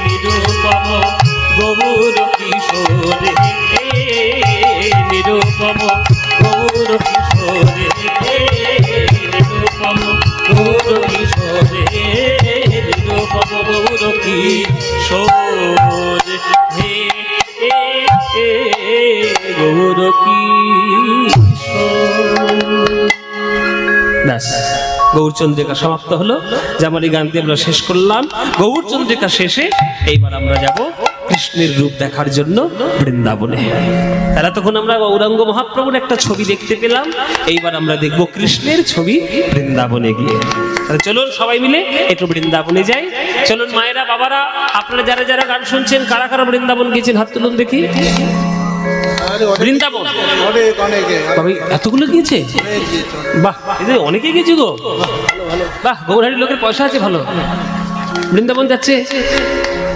নিরুপম গৌর কিশোর হে, নিরুপম গৌর কিশোর হে, নিরুপম গৌর কিশোর হে, নিরুপম গৌর কিশোর হে, গৌর কিশোর। ব্যাস, গৌরচন্দ্রিকা সমাপ্ত হলো। যেমনই গান দিয়ে আমরা শেষ করলাম। গৌরচন্দ্রিকা শেষে এইবার আমরা যাব কৃষ্ণের রূপ দেখার জন্য বৃন্দাবনে। তারা তখন আমরা গৌরাঙ্গ মহাপ্রভুর একটা ছবি দেখতে পেলাম, এইবার আমরা দেখব কৃষ্ণের ছবি বৃন্দাবনে গিয়ে। তাহলে চলুন সবাই মিলে একটু বৃন্দাবনে যাই। চলুন মায়েরা, বাবারা, আপনারা যারা যারা গান শুনছেন, কারা কারা বৃন্দাবন গিয়েছেন হাত তুলুন দেখি। বৃন্দাবন এতগুলো গিয়েছে, বাহ, অনেকে গিয়েছে গো, বাহ, গৌরহাটির লোকের পয়সা আছে ভালো, বৃন্দাবন যাচ্ছে।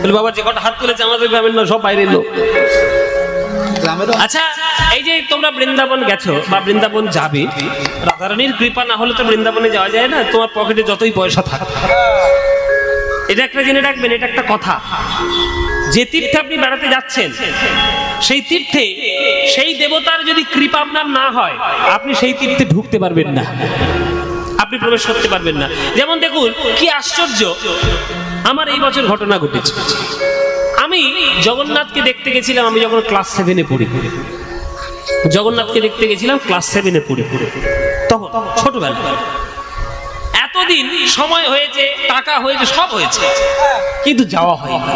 বলে বাবা যে কটা হাত তুলেছে আমাদের গ্রামের না, সব বাইরের লোক। আচ্ছা, এই যে তোমরা বৃন্দাবন গেছো বা বৃন্দাবন যাবে, রাধারানীর কৃপা না হলে তো বৃন্দাবনে যাওয়া যায় না। তোমার পকেটে যতই পয়সা থাকে, এটা একটা জেনে রাখবেন, এটা একটা কথা, যে তীর্থে আপনি বেড়াতে যাচ্ছেন সেই তীর্থে সেই দেবতার যদি কৃপা আপনার না হয়, আপনি সেই তীর্থে ঢুকতে পারবেন না, আপনি প্রবেশ করতে পারবেন না। যেমন দেখুন কি আশ্চর্য, আমার এই বছর ঘটনা ঘটেছে। আমি জগন্নাথকে দেখতে গেছিলাম, আমি যখন ক্লাস 7-এ পড়ি, জগন্নাথকে দেখতে গেছিলাম ক্লাস 7-এ পড়ি, তখন ছোটবেলা। এতদিন সময় হয়েছে, টাকা হয়েছে, সব হয়েছে, কিন্তু যাওয়া হয়নি।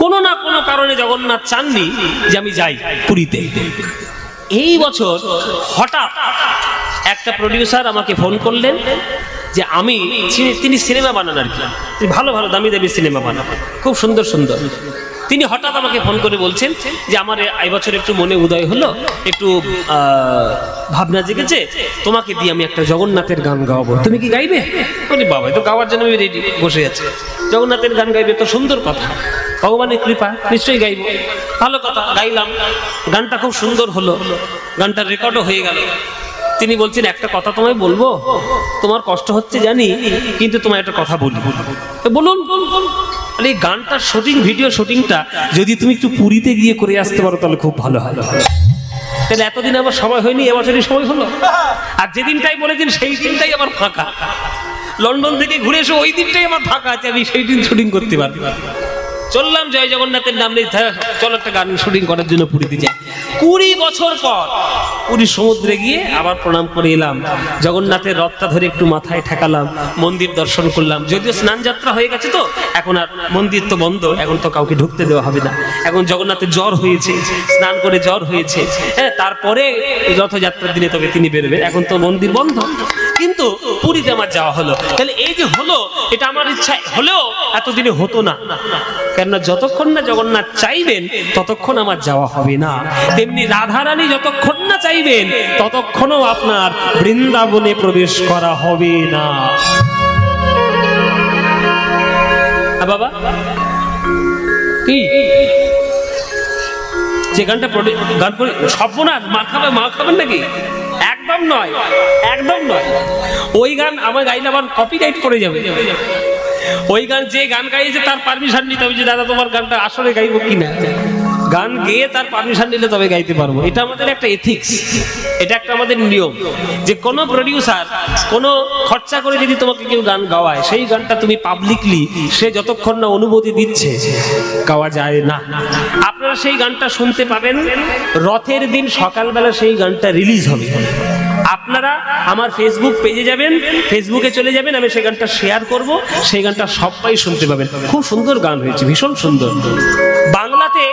কোনো না কোনো কারণে জগন্নাথ চাননি যে আমি যাই পুরীতে। এই বছর হঠাৎ একটা প্রডিউসার আমাকে ফোন করলেন যে আমি, তিনি সিনেমা বানান আর কি, ভালো ভালো দামি দামি সিনেমা বানান, খুব সুন্দর সুন্দর। তিনি হঠাৎ আমাকে ফোন করে বলছেন যে আমার এই বছর একটু মনে উদয় হলো, একটু ভাবনা জেগেছে, তোমাকে দিয়ে আমি একটা জগন্নাথের গান গাওয়াবো, তুমি কি গাইবে? বলি বাবা, তো গাওয়ার জন্য আমি রেডি বসে আছি, জগন্নাথের গান গাইবে তো সুন্দর কথা, ভগবানের কৃপা, নিশ্চয়ই গাইব। ভালো কথা, গাইলাম, গানটা খুব সুন্দর হলো, গানটা রেকর্ডও হয়ে গেল। তিনি বলছেন একটা কথা তোমায় বলবো, তোমার কষ্ট হচ্ছে জানি, কিন্তু তোমায় একটা কথা বলি। বলুন। এই গানটার শুটিং, ভিডিও শুটিংটা যদি তুমি একটু পুরীতে গিয়ে করে আসতে পারো তাহলে খুব ভালো হয়। তাহলে এতদিন আমার সময় হয়নি, এবছরই সময় হলো। আর যেদিনটাই বলেছেন সেই দিনটাই আমার ফাঁকা, লন্ডন থেকে ঘুরে এসে ওই দিনটাই আমার ফাঁকা আছে, আমি সেই দিন শুটিং করতে পারবো। চললাম জয় জগন্নাথের নাম নিয়ে, চলো একটা গান শুটিং করার জন্য পুরীতে যাই। 20 বছর পর পুরী সমুদ্রে গিয়ে আবার প্রণাম করে এলাম, জগন্নাথের রথটা ধরে একটু মাথায় ঠেকালাম, মন্দির দর্শন করলাম। যদিও স্নান যাত্রা হয়ে গেছে তো এখন আর মন্দির তো বন্ধ, এখন তো কাউকে ঢুকতে দেওয়া হবে না। এখন জগন্নাথের জ্বর হয়েছে, স্নান করে জ্বর হয়েছে, হ্যাঁ, তারপরে রথযাত্রার দিনে তবে তিনি বেরোবেন, এখন তো মন্দির বন্ধ। কিন্তু পুরীতে আমার যাওয়া হলো। তাহলে এই যে হলো, এটা আমার ইচ্ছা হলেও এতদিনে হতো না, কেননা যতক্ষণ না জগন্নাথ চাইবেন ততক্ষণ আমার যাওয়া হবে না। তেমনি রাধারানী যতক্ষণ না চাইবেন ততক্ষণও আপনার বৃন্দাবনে প্রবেশ করা হবে না। বাবা কি যে গানটা গান করে সর্বনাশ, মা খাবেন নাকি? একদম নয়, একদম নয়। ওই গান আমার গাইলে আবার কপিরাইট করে যাবে। ওই গান যে গান গাইছে তার পারমিশন নিতে হবে যে দাদা তোমার গানটা আসলে গাইবো কিনা। গান গেয়ে তার পারমিশন নিলে তবে গাইতে পারবো। এটা আমাদের একটা এথিক্স, এটা একটা আমাদের নিয়ম যে কোনো প্রডিউসার কোনো খরচা করে যদি তোমাকে কেউ গান গাওয়ায়, সেই গানটা তুমি পাবলিকলি সে যতক্ষণ না অনুমতি দিচ্ছে গাওয়া যায় না। আপনারা সেই গানটা শুনতে পাবেন রথের দিন সকালবেলা, সেই গানটা রিলিজ হবে। আপনারা আমার ফেসবুক পেজে যাবেন, ফেসবুকে চলে যাবেন, আমি সেই গানটা শেয়ার করব, সেই গানটা সবাই শুনতে পাবেন। খুব সুন্দর গান হয়েছে, ভীষণ সুন্দর। বাংলাতে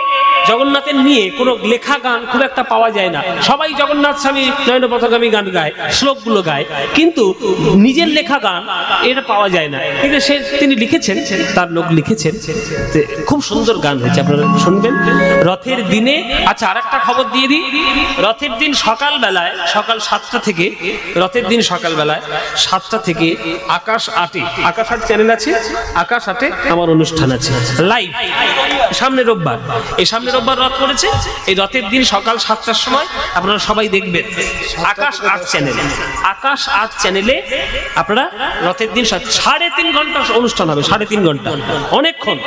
জগন্নাথের নিয়ে কোনো লেখা গান খুব একটা পাওয়া যায় না। সবাই জগন্নাথ স্বামী নয়ন পথগামী গান গায়, শ্লোকগুলো গায়, কিন্তু নিজের লেখা গান এটা পাওয়া যায় না। কিন্তু তিনি লিখেছেন, তার লোক লিখেছেন, খুব সুন্দর গান হয়েছে, আপনারা শুনবেন রথের দিনে। আচ্ছা, আর একটা খবর দিয়ে দিই, রথের দিন সকালবেলায়, সকাল 7টা থেকে রথের দিন সকালবেলায় 7টা থেকে আকাশ 8-এ আকাশ 8 চ্যানেল আছে, আকাশ 8-এ আমার অনুষ্ঠান আছে লাইভ। সামনে রোববার, এই সামনে রোববার রথ করেছে, এই রথের দিন সকাল 7টার সময় আপনারা সবাই দেখবেন আকাশ 8 চ্যানেলে। আকাশ 8 চ্যানেলে আপনারা রথের দিন 3.5 ঘন্টা অনুষ্ঠান হবে, 3.5 ঘন্টা, অনেকক্ষণ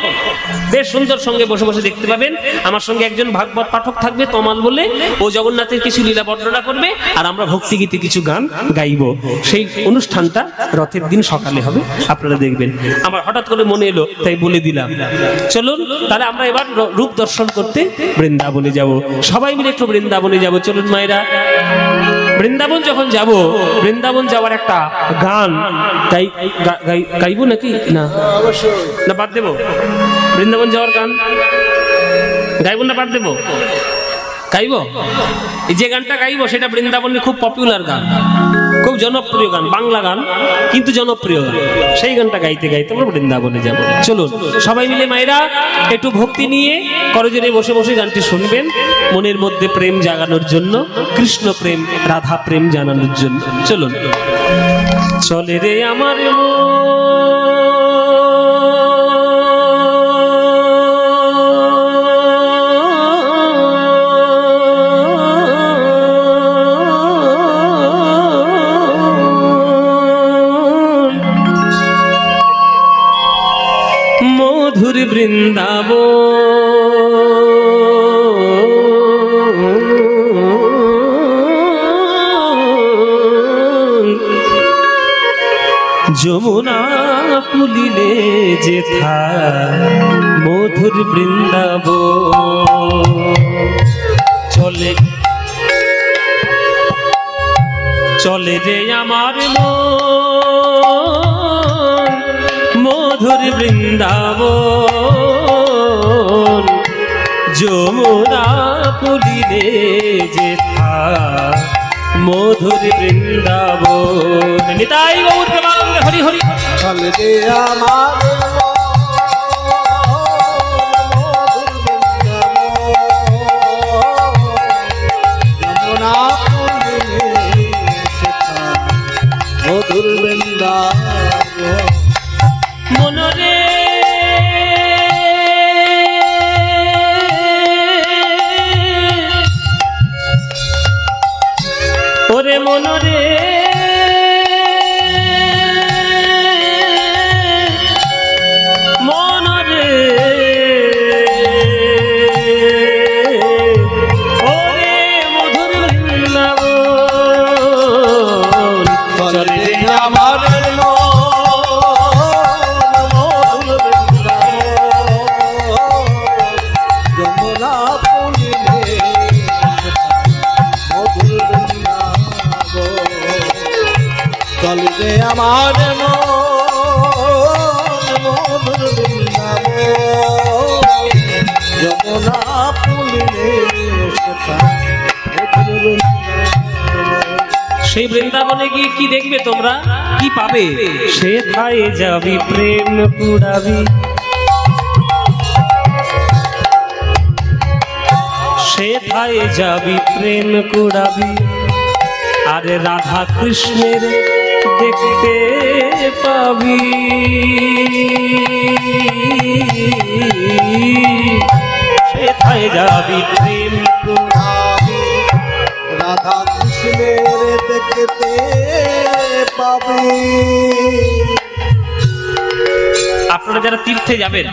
বেশ সুন্দর সঙ্গে বসে বসে দেখতে পাবেন। আমার সঙ্গে একজন ভাগবত পাঠক থাকবে তমাল বলে, ও জগন্নাথের কিছু লীলা বর্ণনা করবে আর আমরা ভক্তিগীতে কিছু গান গাইব। সেই অনুষ্ঠানটা রথের দিন সকালে হবে, আপনারা দেখবেন। আমার হঠাৎ করে মনে এলো তাই বলে দিলাম। চলুন তাহলে আমরা এবার রূপ দর্শন করতে বৃন্দাবনে যাব, সবাই মিলে একটু বৃন্দাবনে যাব। চলুন মায়েরা, বৃন্দাবন যখন যাব, বৃন্দাবন যাওয়ার একটা গান গাইবো নাকি না? না বাদ দেবো? বৃন্দাবন যাওয়ার গান গাইবো না বাদ দেবো? গাইব। এই যে গানটা গাইবো সেটা বৃন্দাবনে খুব পপুলার গান, খুব জনপ্রিয় গান, বাংলা গান কিন্তু জনপ্রিয় গান। সেই গানটা গাইতে গাইতে আমরা বৃন্দাবনে যাব। চলুন সবাই মিলে মায়েরা একটু ভক্তি নিয়ে করজোরে বসে বসে গানটি শুনবেন, মনের মধ্যে প্রেম জাগানোর জন্য, কৃষ্ণ প্রেম রাধা প্রেম জানানোর জন্য। চলুন। চলে রে আমার মধুর বৃন্দাবন, যমুনা পুলিলে যেথা মধুর বৃন্দাবন। চলে চলে রে আমার মধুর বৃন্দাবন, যমুনা পুলিলে যেথা মধুর বৃন্দাবন। নিতাই গৌর প্রেমানন্দে হরি হরি। চলে রে আমার মধুর বৃন্দাবন, মনরে ওরে মনরে মনরে ওরে মধুর বৃন্দাবন। চলে রে আমার আমার মধুর বৃন্দাবন, যমুনা পুলিলে সেই বৃন্দাবনে গিয়ে কি দেখবে তোমরা, কি পাবে? সেথায় যাবি প্রেম কুড়াবি, সেথায় যাবি প্রেম কুড়াবি, আরে রাধা কৃষ্ণের দেখতে পাবি। সেথায় যাবি প্রেম কুড়াবি, রাধা কৃষ্ণের দেখতে পাবি। আপনারা যারা তীর্থে যাবেন